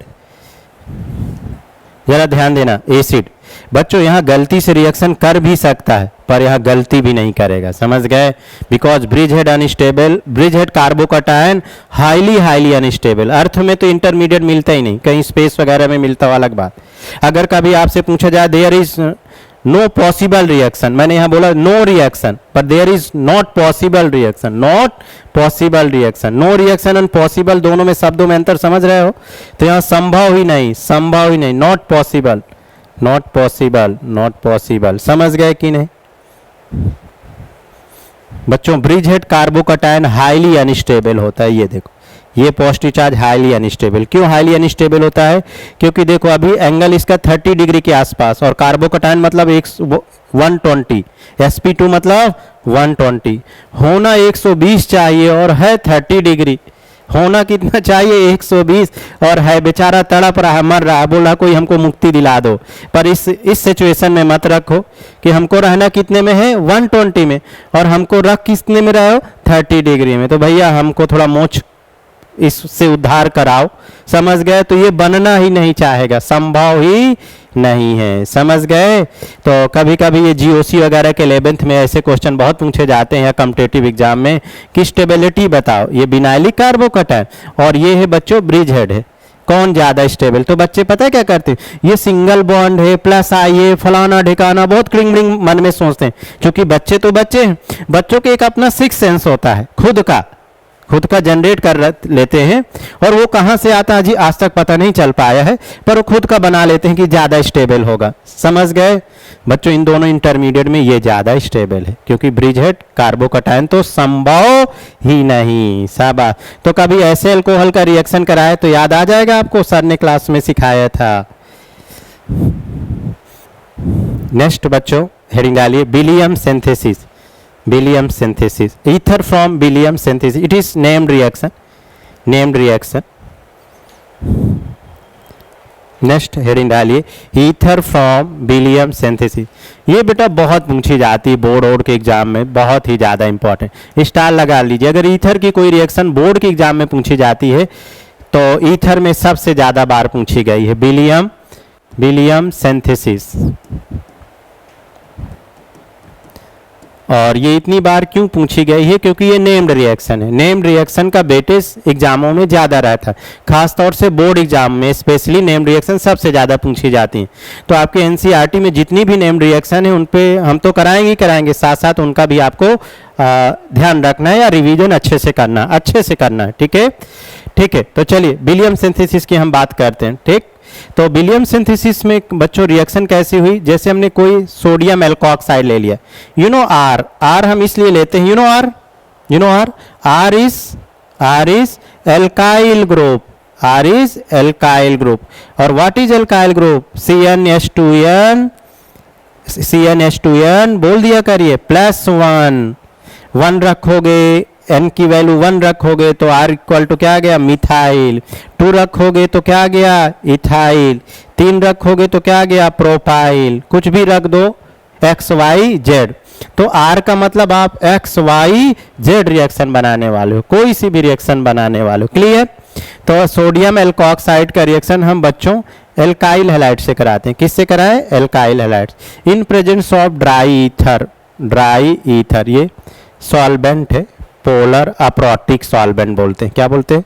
जरा ध्यान देना, एसिड बच्चों यहाँ गलती से रिएक्शन कर भी सकता है, पर यहाँ गलती भी नहीं करेगा, समझ गए? Because bridge head unstable, bridge head carbocation highly unstable. अर्थ में तो इंटरमीडिएट मिलता ही नहीं, कहीं स्पेस वगैरह में मिलता हुआ अलग बात। अगर कभी आपसे पूछा जाए there is no possible reaction, मैंने यहाँ बोला नो रिएक्शन, पर there is not possible reaction, not possible reaction. No reaction and possible दोनों में शब्दों में अंतर समझ रहे हो? तो यहाँ संभव ही नहीं, not possible, not possible, not possible. समझ गए कि नहीं बच्चों? Bridge head carbocation highly unstable होता है। ये देखो, ये पॉजिटिव चार्ज हाईली अनस्टेबल। क्यों हाईली अनस्टेबल होता है? क्योंकि देखो अभी एंगल इसका 30 डिग्री के आसपास, और कार्बोकटायन मतलब 120, sp2 मतलब 120, होना 120 चाहिए और है 30 डिग्री। होना कितना चाहिए? 120, और है बेचारा तड़प रहा, मर रहा, बोला कोई हमको मुक्ति दिला दो। पर इस सिचुएशन में मत रखो कि हमको रहना कितने में है? 120 में, और हमको रख कितने में रहो? 30 डिग्री में। तो भैया हमको थोड़ा मोच इससे उद्धार कराओ, समझ गए? तो ये बनना ही नहीं चाहेगा, संभव ही नहीं है, समझ गए? तो कभी कभी ये जीओसी वगैरह के 11th में ऐसे क्वेश्चन बहुत पूछे जाते हैं कॉम्पिटिटिव एग्जाम में कि स्टेबिलिटी बताओ। ये विनाइलिक कार्बोकटायन और ये है बच्चों ब्रिज हेड है, कौन ज्यादा स्टेबल? तो बच्चे पता है क्या करते हैं? ये सिंगल बॉन्ड है प्लस आइए फलाना ढिकाना, बहुत क्लिंग ब्लिंग मन में सोचते हैं। क्योंकि बच्चे तो बच्चे हैं, बच्चों के एक अपना सिक्स सेंस होता है, खुद का जनरेट कर लेते हैं, और वो कहाँ से आता है जी आज तक पता नहीं चल पाया है, पर वो खुद का बना लेते हैं कि ज़्यादा स्टेबल होगा। समझ गए बच्चों? इन दोनों इंटरमीडिएट में ये ज़्यादा स्टेबल है, क्योंकि ब्रिज हेड कार्बोकटायन तो संभव ही नहीं। शाबाश। तो कभी ऐसे अल्कोहल का रिएक्शन कराए तो याद आ जाएगा आपको, सर ने क्लास में सिखाया था। नेक्स्ट बच्चों हेडिंग डालिए, William synthesis. William synthesis, ether from William synthesis, it is named reaction, next heading डालिए, ईथर फ्रॉम विलियम सिंथेसिस। ये बेटा बहुत पूछी जाती है बोर्ड के एग्जाम में, बहुत ही ज़्यादा इंपॉर्टेंट, स्टार लगा लीजिए। अगर ईथर की कोई रिएक्शन बोर्ड के एग्जाम में पूछी जाती है तो ईथर में सबसे ज़्यादा बार पूछी गई है विलियम सिंथेसिस। और ये इतनी बार क्यों पूछी गई है? क्योंकि ये नेम्ड रिएक्शन है। नेम्ड रिएक्शन का वेटेज एग्जामों में ज़्यादा रहता है, खासतौर से बोर्ड एग्जाम में स्पेशली नेम्ड रिएक्शन सबसे ज़्यादा पूछी जाती हैं। तो आपके एनसीईआरटी में जितनी भी नेम्ड रिएक्शन है उन पे हम तो कराएंगे, साथ साथ उनका भी आपको ध्यान रखना है या रिवीजन अच्छे से करना है। ठीक है। तो चलिए विलियम सिंथेसिस की हम बात करते हैं। ठीक, तो विलियम सिंथेसिस में बच्चों रिएक्शन कैसी हुई? जैसे हमने कोई सोडियम एल्कोऑक्साइड ले लिया, आर हम इसलिए लेते हैं, आर इज एल्काइल ग्रुप, और what is alkyl group? CnH2n बोल दिया करिए, +1 रखोगे, n की वैल्यू 1 रखोगे तो R इक्वल टू क्या आ गया? मिथाइल। 2 रखोगे तो क्या आ गया? इथाइल। 3 रखोगे तो क्या आ गया? प्रोपाइल। कुछ भी रख दो, XYZ। तो R का मतलब आप XYZ रिएक्शन बनाने वाले हो, कोई सी भी रिएक्शन बनाने वाले हो। क्लियर? तो सोडियम एल्कोऑक्साइड का रिएक्शन हम बच्चों एल्काइल हैलाइड से कराते हैं। किससे कराएं? Alkyl halide. In presence of dry ether, dry ether ये सॉल्वेंट है, पोलर अप्रोटिक सॉल्वेंट बोलते हैं। क्या बोलते हैं?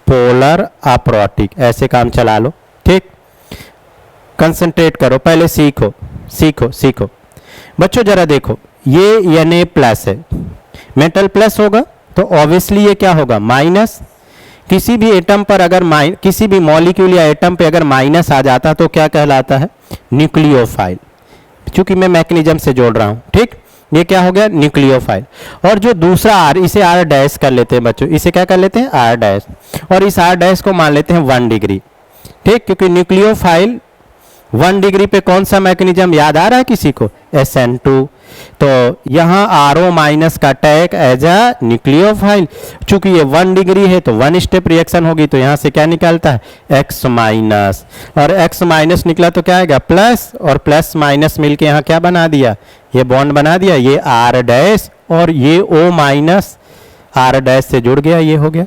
Polar aprotic. ऐसे काम चला लो, ठीक। कंसंट्रेट करो, पहले सीखो सीखो सीखो। बच्चों जरा देखो, ये Na प्लस है, मेटल प्लस होगा तो ऑब्वियसली ये क्या होगा? माइनस। किसी भी एटम पर अगर किसी भी मॉलिक्यूल या एटम पे अगर माइनस आ जाता तो क्या कहलाता है? न्यूक्लियोफाइल। क्योंकि मैं मैकेनिज्म से जोड़ रहा हूं, ठीक। ये क्या हो गया? न्यूक्लियोफाइल। और जो दूसरा आर, इसे आर डैश कर लेते हैं बच्चों, इसे क्या कर लेते हैं? R dash. और इस आर डैश को मान लेते हैं 1 डिग्री, ठीक। क्योंकि न्यूक्लियोफाइल 1 डिग्री पे कौन सा मैकेनिज्म याद आ रहा है किसी को? SN2। तो यहां RO माइनस का टैग एज अ न्यूक्लियोफाइल। चूंकि ये 1 डिग्री है तो 1 स्टेप रिएक्शन होगी, तो यहां से क्या निकलता है? X minus. और X माइनस निकला तो क्या आएगा? प्लस। और प्लस माइनस मिलके यहां क्या बना दिया? ये बॉन्ड बना दिया, ये R डैश और ये O माइनस R डैश से जुड़ गया, ये हो गया।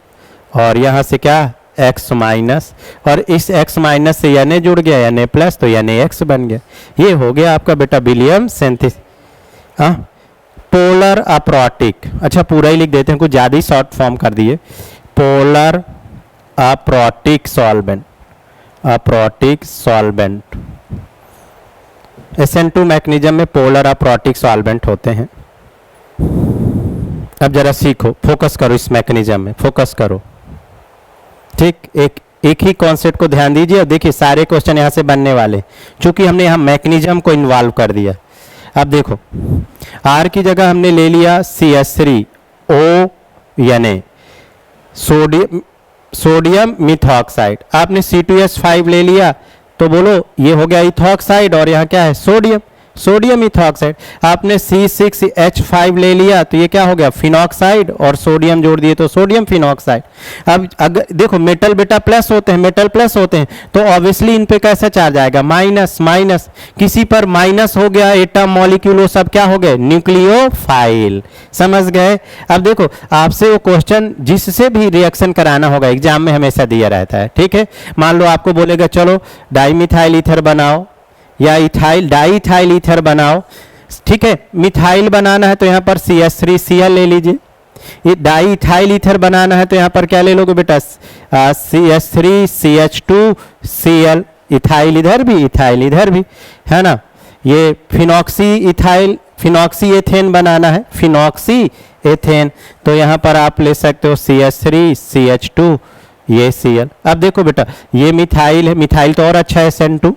और यहां से क्या? X minus. और इस X माइनस से Na जुड़ गया, Na प्लस, तो NaX बन गया। ये हो गया आपका बेटा विलियम सिंथेसिस। हाँ, पोलर अप्रोटिक। अच्छा पूरा ही लिख देते हैं, कुछ ज़्यादा ही शॉर्ट फॉर्म कर दिए। Polar aprotic solvent, aprotic solvent. SN2 mechanism में पोलर अप्रोटिक सॉल्वेंट होते हैं। अब जरा सीखो, फोकस करो इस मैकेनिज्म में, फोकस करो, ठीक। एक ही कॉन्सेप्ट को ध्यान दीजिए और देखिए सारे क्वेश्चन यहाँ से बनने वाले, क्योंकि हमने यहाँ मैकेनिज्म को इन्वॉल्व कर दिया। अब देखो, R की जगह हमने ले लिया CH3O Na, सोडियम मिथॉक्साइड। आपने C2H5 ले लिया तो बोलो ये हो गया इथॉक्साइड, और यहाँ क्या है? Sodium, sodium ethoxide. आपने C6H5 ले लिया तो ये क्या हो गया? फिनॉक्साइड, और सोडियम जोड़ दिए तो सोडियम फिनॉक्साइड। अब अगर देखो मेटल बेटा प्लस होते हैं, मेटल प्लस होते हैं तो ऑब्वियसली इन पे कैसा चार्ज आएगा? माइनस। माइनस किसी पर माइनस हो गया, एटम मॉलिक्यूल वो सब क्या हो गए? न्यूक्लियोफाइल। समझ गए? अब देखो आपसे वो क्वेश्चन जिससे भी रिएक्शन कराना होगा एग्जाम में हमेशा दिया रहता है, ठीक है। मान लो आपको बोलेगा चलो डाइमिथाइल ईथर बनाओ या इथाइल डाइथाइल ईथर बनाओ, ठीक है। मिथाइल बनाना है तो यहाँ पर CH3Cl ले लीजिए। ये डाइथाइल ईथर बनाना है तो यहाँ पर क्या ले लोगे बेटा? CH3CH2Cl। इथाइल इधर भी, इथाइल इधर भी, है ना। ये फिनॉक्सी इथाइल, फिनॉक्सी एथेन बनाना है, फिनॉक्सी एथेन, तो यहाँ पर आप ले सकते हो CH3CH2 ये Cl। अब देखो बेटा ये मिथाइल है, मिथाइल तो और अच्छा है SN2।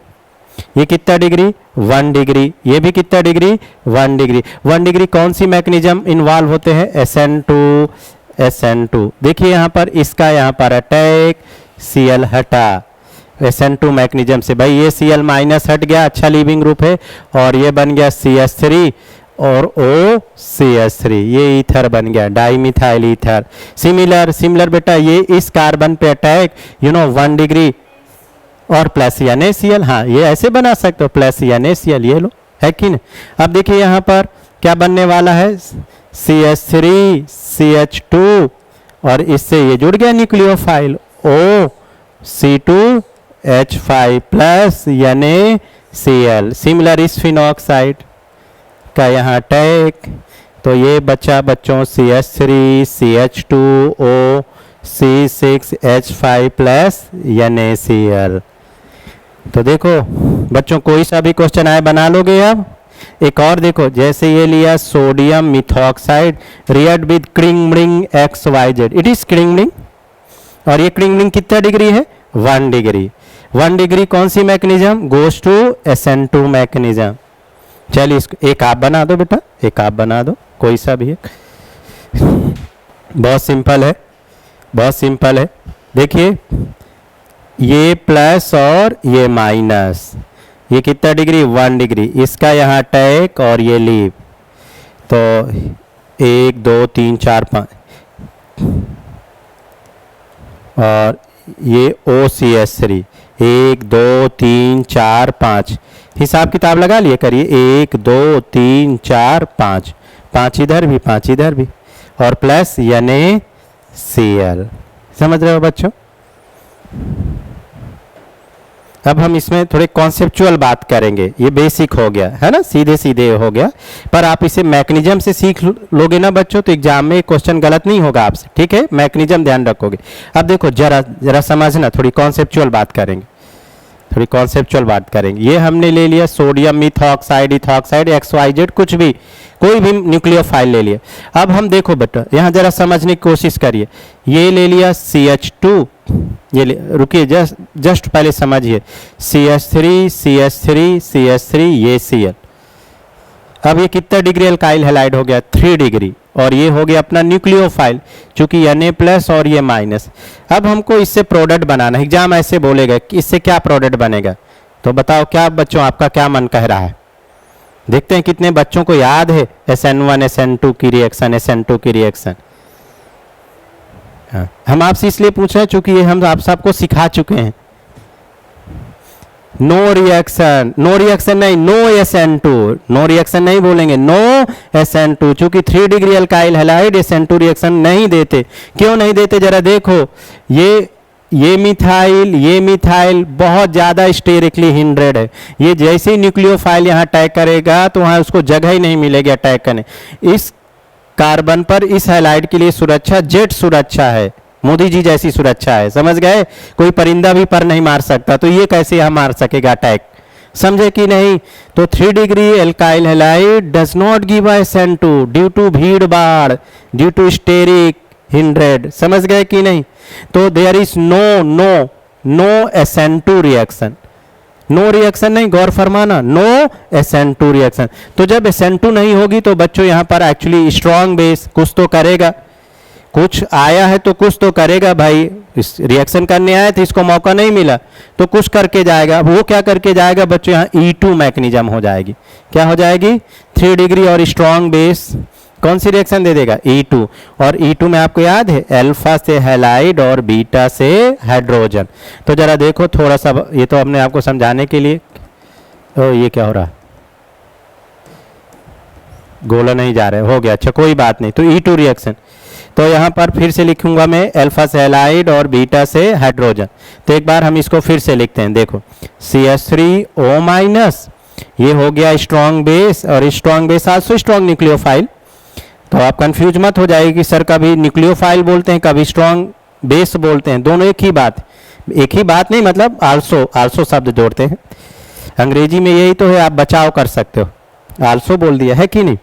ये कितना डिग्री? 1 डिग्री। ये भी कितना डिग्री? 1 डिग्री। 1 डिग्री कौन सी मैकेनिज्म इन्वॉल्व होते हैं? SN2। देखिए यहाँ पर इसका यहाँ पर अटैक, Cl हटा SN2 मैकेनिज्म से। भाई ये Cl माइनस हट गया, अच्छा लीविंग ग्रुप है, और ये बन गया CH3 और OCH3, ये ईथर बन गया, डाइमिथाइल ईथर। सिमिलर बेटा ये इस कार्बन पे अटैक 1 डिग्री और प्लस NaCl। हाँ ये ऐसे बना सकते हो, प्लस NaCl, ये लो, है कि नहीं। अब देखिए यहाँ पर क्या बनने वाला है? CH3CH2 और इससे ये जुड़ गया nucleophile OC2H5 plus NaCl। Similar इस फिनॉक्साइड का यहाँ अटैक, तो ये बचा बच्चों CH3CH2O C6H5 प्लस NaCl। तो देखो बच्चों कोई सा भी क्वेश्चन आए बना लोगे। अब एक और देखो, जैसे ये लिया सोडियम मिथॉक्साइड रिएक्ट विद क्रिंगलिंग XYZ, इट इज क्रिंगलिंग, और ये क्रिंगलिंग कितना डिग्री है? 1 डिग्री। 1 डिग्री कौन सी mechanism? Goes to SN2 mechanism. चलिए इसको एक आप बना दो बेटा, एक आप बना दो, कोई सा भी है, बहुत सिंपल है, बहुत सिंपल है। देखिए ये प्लस और ये माइनस, ये कितना डिग्री? 1 डिग्री। इसका यहाँ अटैक और ये लीव, तो 1 2 3 4 5, और ये OCH3 1 2 3 4 5। हिसाब किताब लगा लिए करिए, 1 2 3 4 5, 5 इधर भी 5 इधर भी, और प्लस NaCl। समझ रहे हो बच्चों? अब हम इसमें थोड़े कॉन्सेप्चुअल बात करेंगे, ये बेसिक हो गया है ना, सीधे सीधे हो गया, पर आप इसे मैकेनिज्म से सीख लोगे ना बच्चों तो एग्जाम में क्वेश्चन गलत नहीं होगा आपसे, ठीक है, मैकेनिज्म ध्यान रखोगे। अब देखो जरा जरा समझना, थोड़ी कॉन्सेप्चुअल बात करेंगे, थोड़ी कॉन्सेप्चुअल बात करेंगे। ये हमने ले लिया सोडियम मिथॉक्साइड, इथॉक्साइड, XYZ, कुछ भी, कोई भी न्यूक्लियोफाइल ले लिया। अब हम देखो बेटा यहाँ जरा समझने की कोशिश करिए, ये ले लिया CH2, ये रुकिए जस्ट पहले समझिए, CH3 CH3 CH3, ये Cl। अब ये कितना डिग्री अल्काइल हैलाइड हो गया, 3 डिग्री, और ये हो गया अपना न्यूक्लियोफाइल, चूंकि Na+ और ये माइनस। अब हमको इससे प्रोडक्ट बनाना है, एग्जाम ऐसे बोलेगा कि इससे क्या प्रोडक्ट बनेगा, तो बताओ क्या बच्चों आपका क्या मन कह रहा है। देखते हैं कितने बच्चों को याद है SN1 SN2 की रिएक्शन, SN2 की रिएक्शन। हाँ, हम आपसे इसलिए पूछ रहे हैं चूंकि ये हम आप सबको सिखा चुके हैं। नो रिएक्शन, नो रिएक्शन नहीं, नो SN2, नो रिएक्शन नहीं बोलेंगे, नो SN2, चूंकि 3 degree alkyl halide SN2 reaction नहीं देते। क्यों नहीं देते जरा देखो, ये मिथाइल बहुत ज़्यादा स्टेरिकली हिंड्रेड है, ये जैसे ही न्यूक्लियोफाइल यहाँ अटैक करेगा तो वहाँ उसको जगह ही नहीं मिलेगी अटैक करने। इस कार्बन पर इस हैलाइड के लिए सुरक्षा जेट सुरक्षा है, मोदी जी जैसी सुरक्षा है, समझ गए, कोई परिंदा भी पर नहीं मार सकता, तो ये कैसे यहाँ मार सकेगा अटैक, समझे कि नहीं। तो 3 degree alkyl halide does not give SN2 due to भीड़ बाढ़, ड्यू टू स्टेरिक हिंड्रेड, समझ गए कि नहीं। तो there is no SN2 reaction, no reaction नहीं, गौर फरमाना, नो SN2 रिएक्शन। तो जब SN2 नहीं होगी तो बच्चों यहाँ पर एक्चुअली स्ट्रॉन्ग बेस कुछ तो करेगा, कुछ आया है तो कुछ तो करेगा भाई, इस रिएक्शन करने आया तो इसको मौका नहीं मिला तो कुछ करके जाएगा। अब वो क्या करके जाएगा बच्चों, यहाँ E2 मैकेनिज्म हो जाएगी, क्या हो जाएगी, 3 डिग्री और स्ट्रॉन्ग बेस कौन सी रिएक्शन दे देगा, E2, और E2 में आपको याद है अल्फा से हैलाइड और बीटा से हाइड्रोजन। तो जरा देखो थोड़ा सा, ये तो हमने आपको समझाने के लिए, ओ ये क्या हो रहा, गोला नहीं जा रहा है, हो गया, अच्छा कोई बात नहीं। तो E2 रिएक्शन, तो यहाँ पर फिर से लिखूंगा मैं अल्फा से हैलाइड और बीटा से हाइड्रोजन। तो एक बार हम इसको फिर से लिखते हैं, देखो CH3O-, ये हो गया स्ट्रॉन्ग बेस, और strong base also strong nucleophile. तो आप कंफ्यूज मत हो जाएगी कि सर कभी न्यूक्लियोफाइल बोलते हैं कभी स्ट्रॉन्ग बेस बोलते हैं, दोनों एक ही बात, एक ही बात नहीं, मतलब आल्सो शब्द जोड़ते हैं। अंग्रेजी में यही तो है, आप बचाव कर सकते हो, आल्सो बोल दिया है कि नहीं।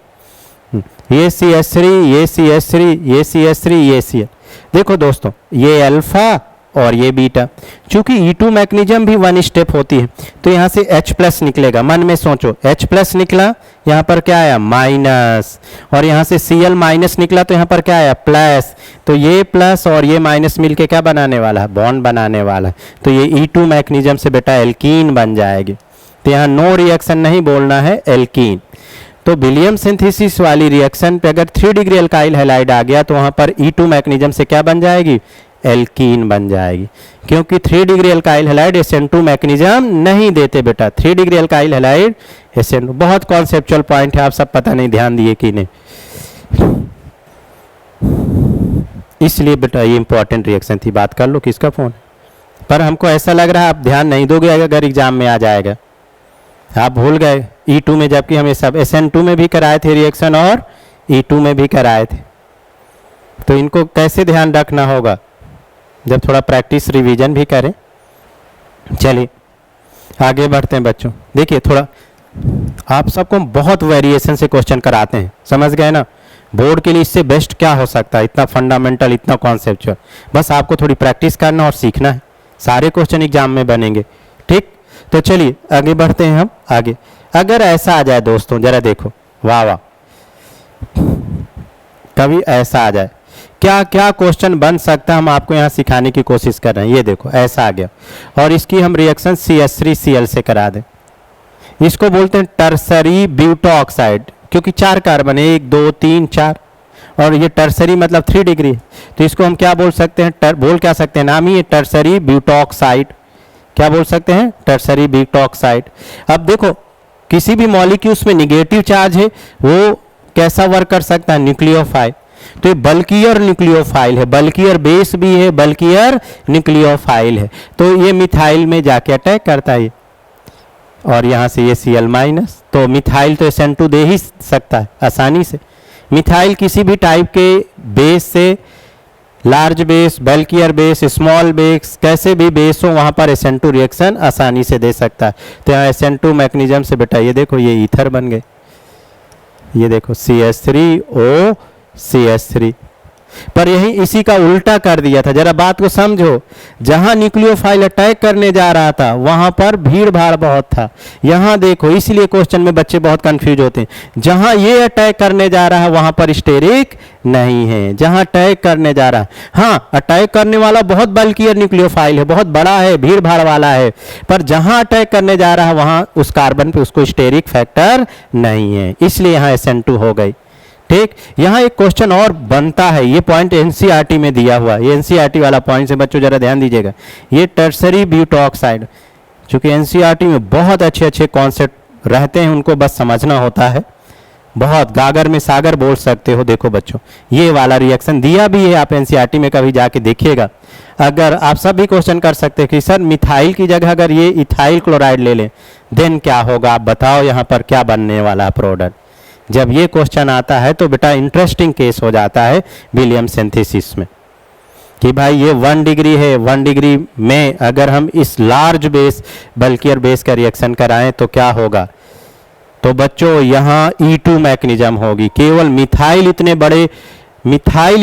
ये CH3, ये CH3, ये CH3, ये Cl। देखो दोस्तों ये अल्फा और ये बीटा, चूंकि E2 मैकेनिज्म भी 1 स्टेप होती है तो यहाँ से H+ निकलेगा, मन में सोचो H+ निकला, यहाँ पर क्या आया माइनस, और यहाँ से Cl माइनस निकला तो यहाँ पर क्या आया प्लस। तो ये प्लस और ये माइनस मिलके क्या बनाने वाला है, बॉन्ड बनाने वाला है। तो ये E2 मैकेनिज्म से बेटा एल्कीन बन जाएगी। तो यहाँ नो रिएक्शन नहीं बोलना है, एल्कीन। तो विलियम सिंथेसिस वाली रिएक्शन पे अगर 3 डिग्री अल्काइल हैलाइड आ गया तो वहाँ पर E2 मैकेनिज्म से क्या बन जाएगी, एल्कीन बन जाएगी, क्योंकि 3 degree alkyl halide SN2 mechanism नहीं देते बेटा। 3 डिग्री अल्काइल हैलाइड SN2, बहुत कॉन्सेप्चुअल पॉइंट है, आप सब पता नहीं ध्यान दिए कि नहीं, इसलिए बेटा ये इंपॉर्टेंट रिएक्शन थी। बात कर लो, किसका फोन, पर हमको ऐसा लग रहा है आप ध्यान नहीं दोगे अगर एग्जाम में आ जाएगा, आप भूल गए E2 में, जबकि हमें सब SN2 में भी कराए थे रिएक्शन और E2 में भी कराए थे। तो इनको कैसे ध्यान रखना होगा जब थोड़ा प्रैक्टिस रिवीजन भी करें। चलिए आगे बढ़ते हैं बच्चों। देखिए थोड़ा आप सबको बहुत वेरिएशन से क्वेश्चन कराते हैं, समझ गए ना। बोर्ड के लिए इससे बेस्ट क्या हो सकता है, इतना फंडामेंटल, इतना कॉन्सेप्चुअल। बस आपको थोड़ी प्रैक्टिस करना और सीखना है, सारे क्वेश्चन एग्जाम में बनेंगे, ठीक। तो चलिए आगे बढ़ते हैं हम आगे। अगर ऐसा आ जाए दोस्तों, जरा देखो, वाह वाह, कभी ऐसा आ जाए, क्या क्या क्वेश्चन बन सकता है, हम आपको यहाँ सिखाने की कोशिश कर रहे हैं। ये देखो ऐसा आ गया, और इसकी हम रिएक्शन CH3Cl से करा दें। इसको बोलते हैं टर्सरी ब्यूटोऑक्साइड, क्योंकि 4 कार्बन है, 1 2 3 4, और ये टर्सरी मतलब 3 डिग्री। तो इसको हम क्या बोल सकते हैं, बोल क्या सकते हैं, नाम ही है टर्सरी ब्यूटोऑक्साइड। क्या बोल सकते हैं, टर्सरी ब्यूटोऑक्साइड। अब देखो किसी भी मॉलिक्यूल्स में निगेटिव चार्ज है, वो कैसा वर्क कर सकता है, न्यूक्लियोफाइल। तो ये बल्कियर न्यूक्लियोफाइल है, बल्कियर बेस भी है, बल्कियर न्यूक्लियोफाइल है, तो ये मिथाइल में जाके अटैक करता है और यहाँ से ये Cl माइनस, तो मिथाइल तो SN2 दे ही सकता है आसानी से। मिथाइल किसी भी टाइप के बेस से, large base, bulkier base, small base, कैसे भी बेस हो वहाँ पर SN2 रिएक्शन आसानी से दे सकता है। तो यहाँ SN2 मैकेनिज्म से बेटा ये देखो ये ईथर बन गए, ये देखो CH3O CH3, पर यही इसी का उल्टा कर दिया था। जरा बात को समझो, जहां न्यूक्लियोफाइल अटैक करने जा रहा था वहां पर भीड़ भाड़ बहुत था। यहां देखो, इसलिए क्वेश्चन में बच्चे बहुत कंफ्यूज होते हैं। जहां ये अटैक करने जा रहा है वहां पर स्टेरिक नहीं है, जहां अटैक करने जा रहा है। हाँ, अटैक करने वाला बहुत बल्कियर न्यूक्लियोफाइल है, बहुत बड़ा है, भीड़ भाड़ वाला है, पर जहां अटैक करने जा रहा है वहां उस कार्बन पे उसको स्टेरिक फैक्टर नहीं है, इसलिए यहां SN2 हो गई। ठीक, यहाँ एक क्वेश्चन और बनता है, ये पॉइंट एनसीईआरटी में दिया हुआ, ये एनसीईआरटी वाला पॉइंट से बच्चों जरा ध्यान दीजिएगा। ये टर्सरी ब्यूटॉक्साइड, चूंकि एनसीईआरटी में बहुत अच्छे अच्छे कॉन्सेप्ट रहते हैं, उनको बस समझना होता है। बहुत गागर में सागर बोल सकते हो। देखो बच्चों, ये वाला रिएक्शन दिया भी है, आप एनसीईआरटी में कभी जाके देखिएगा। अगर आप सब भी क्वेश्चन कर सकते हैं कि सर मिथाइल की जगह अगर ये इथाइल क्लोराइड ले लें देन क्या होगा, आप बताओ यहाँ पर क्या बनने वाला प्रोडक्ट। जब ये क्वेश्चन आता है तो बेटा इंटरेस्टिंग केस हो जाता है विलियम सिंथेसिस में, कि भाई ये 1 डिग्री है, 1 डिग्री में अगर हम इस लार्ज बेस बल्कियर बेस का रिएक्शन कराएं तो क्या होगा। तो बच्चों यहाँ E2 मैकेनिज्म होगी, केवल मिथाइल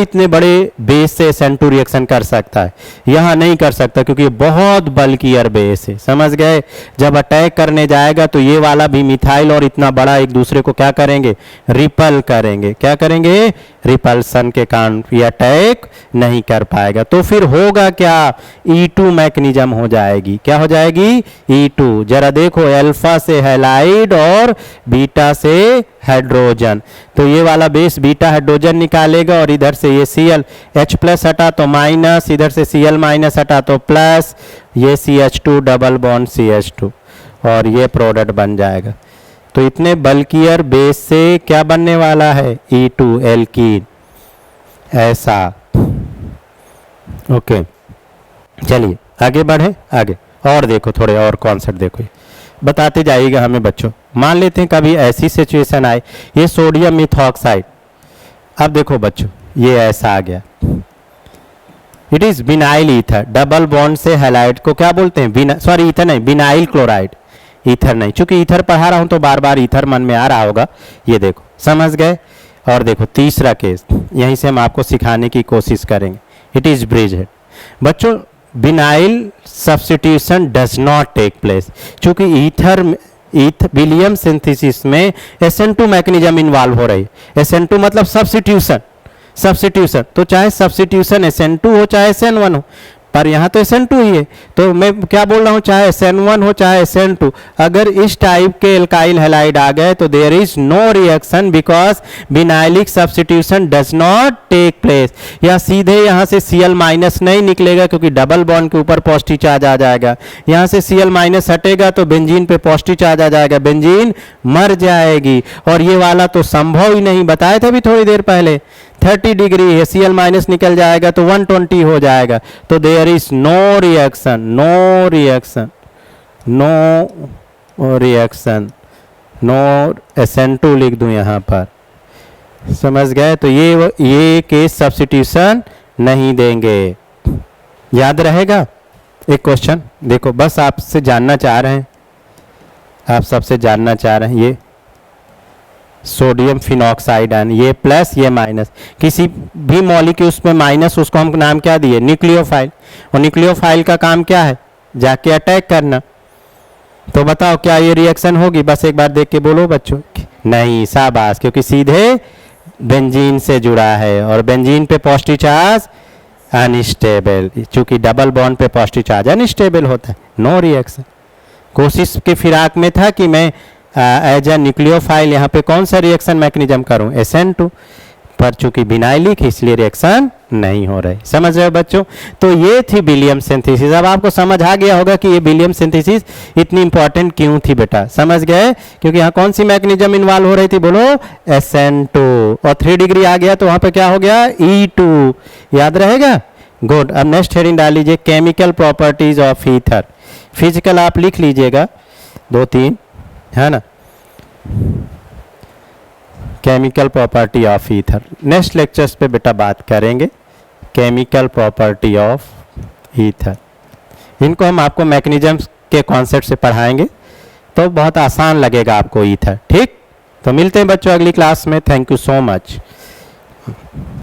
इतने बड़े बेस से SN2 रिएक्शन कर सकता है, यहाँ नहीं कर सकता क्योंकि बहुत बल्कियर बेस है। समझ गए, जब अटैक करने जाएगा तो ये वाला भी मिथाइल और इतना बड़ा एक दूसरे को क्या करेंगे, रिपल करेंगे। क्या करेंगे, रिपल्सन के कारण ये अटैक नहीं कर पाएगा। तो फिर होगा क्या, E2 मैकेनिज्म हो जाएगी। क्या हो जाएगी, E2। जरा देखो, अल्फा से हैलाइड और बीटा से हाइड्रोजन, तो ये वाला बेस बीटा हाइड्रोजन निकालेगा और इधर से ये Cl H प्लस हटा तो माइनस, इधर से Cl माइनस हटा तो प्लस, ये CH2 डबल बॉन्ड CH2 और ये प्रोडक्ट बन जाएगा। तो इतने बल्कियर बेस से क्या बनने वाला है, E2 एल्कीन, ऐसा। ओके, चलिए आगे बढ़े, आगे और देखो, थोड़े और कॉन्सेप्ट देखो, बताते जाइएगा हमें बच्चों। मान लेते हैं कभी ऐसी सिचुएशन आए, ये सोडियम मिथॉक्साइड, अब देखो बच्चों ये ऐसा आ गया, it is vinyl ether, double bond से हैलाइड को क्या बोलते हैं, सॉरी ईथर नहीं, बिनाइल क्लोराइड, ईथर नहीं। चूंकि ईथर पढ़ा रहा हूं तो बार बार ईथर मन में आ रहा होगा, ये देखो, समझ गए। और देखो तीसरा केस, यहीं से हम आपको सिखाने की कोशिश करेंगे, इट इज ब्रिज हेड। बच्चों vinyl substitution does not take place, चूंकि विलियम सिंथेसिस में SN2 मैकेनिज्म इन्वॉल्व हो रही है। SN2 मतलब सब्स्टिट्यूशन, तो चाहे सब्स्टिट्यूशन SN2 हो चाहे SN1 हो, पर यहाँ तो SN2 ही है। तो मैं क्या बोल रहा हूँ, चाहे SN1 हो चाहे SN2, अगर इस टाइप के एल्काइल हैलाइड आ गए तो there is no reaction because vinylic substitution does not take place. या सीधे यहाँ से Cl माइनस नहीं निकलेगा क्योंकि डबल बॉन्ड के ऊपर पॉजिटिव चार्ज आ जाएगा। यहाँ से Cl माइनस हटेगा तो बेंजीन पे पॉजिटिव चार्ज आ जाएगा, बेंजीन मर जाएगी। और ये वाला तो संभव ही नहीं, बताए थे अभी थोड़ी देर पहले, 30 डिग्री है, Cl माइनस निकल जाएगा तो 120 हो जाएगा। तो there is no reaction, no reaction, no reaction, no SN2 लिख दूं यहाँ पर, समझ गए। तो ये केस सब्स्टिट्यूशन नहीं देंगे, याद रहेगा। एक क्वेश्चन देखो, बस आपसे जानना चाह रहे हैं, आप सबसे जानना चाह रहे हैं, ये सोडियम फिनॉक्साइड आयन, ये प्लस ये माइनस, किसी भी मॉलिक्यूल्स में माइनस, उसको हम नाम क्या दिए, न्यूक्लियोफाइल। और न्यूक्लियोफाइल का काम क्या है, जाके अटैक करना। तो बताओ क्या ये रिएक्शन होगी, बस एक बार देख के बोलो बच्चों। नहीं, शाबाश, क्योंकि सीधे बेंजीन से जुड़ा है और बेंजीन पे पॉजिटिव चार्ज अनस्टेबल, चूंकि डबल बॉन्ड पे पॉजिटिव चार्ज अनस्टेबल होता है, नो रिएक्शन। कोशिश के फिराक में था कि मैं एज ए न्यूक्लियोफाइल यहाँ पे कौन सा रिएक्शन मैकेनिज्म करूँ, SN2, पर चूंकि बिनाइलिक इसलिए रिएक्शन नहीं हो रहे। समझ रहे हो बच्चों? तो ये थी विलियम सिंथेसिस। अब आपको समझ आ गया होगा कि ये विलियम सिंथेसिस इतनी इंपॉर्टेंट क्यों थी बेटा। समझ गए? क्योंकि यहाँ कौन सी मैकेनिज्म इन्वॉल्व हो रही थी, बोलो SN2, और 3 डिग्री आ गया तो वहां पे क्या हो गया, E2। याद रहेगा? गुड। अब नेक्स्ट हेडिंग डाल लीजिए, chemical properties of ether. Physical आप लिख लीजिएगा 2-3, है ना, chemical property of ether. Next lectures पे बेटा बात करेंगे केमिकल प्रॉपर्टी ऑफ ईथर। इनको हम आपको मैकेनिज्म्स के कॉन्सेप्ट से पढ़ाएंगे तो बहुत आसान लगेगा आपको ईथर। ठीक, तो मिलते हैं बच्चों अगली क्लास में। Thank you so much.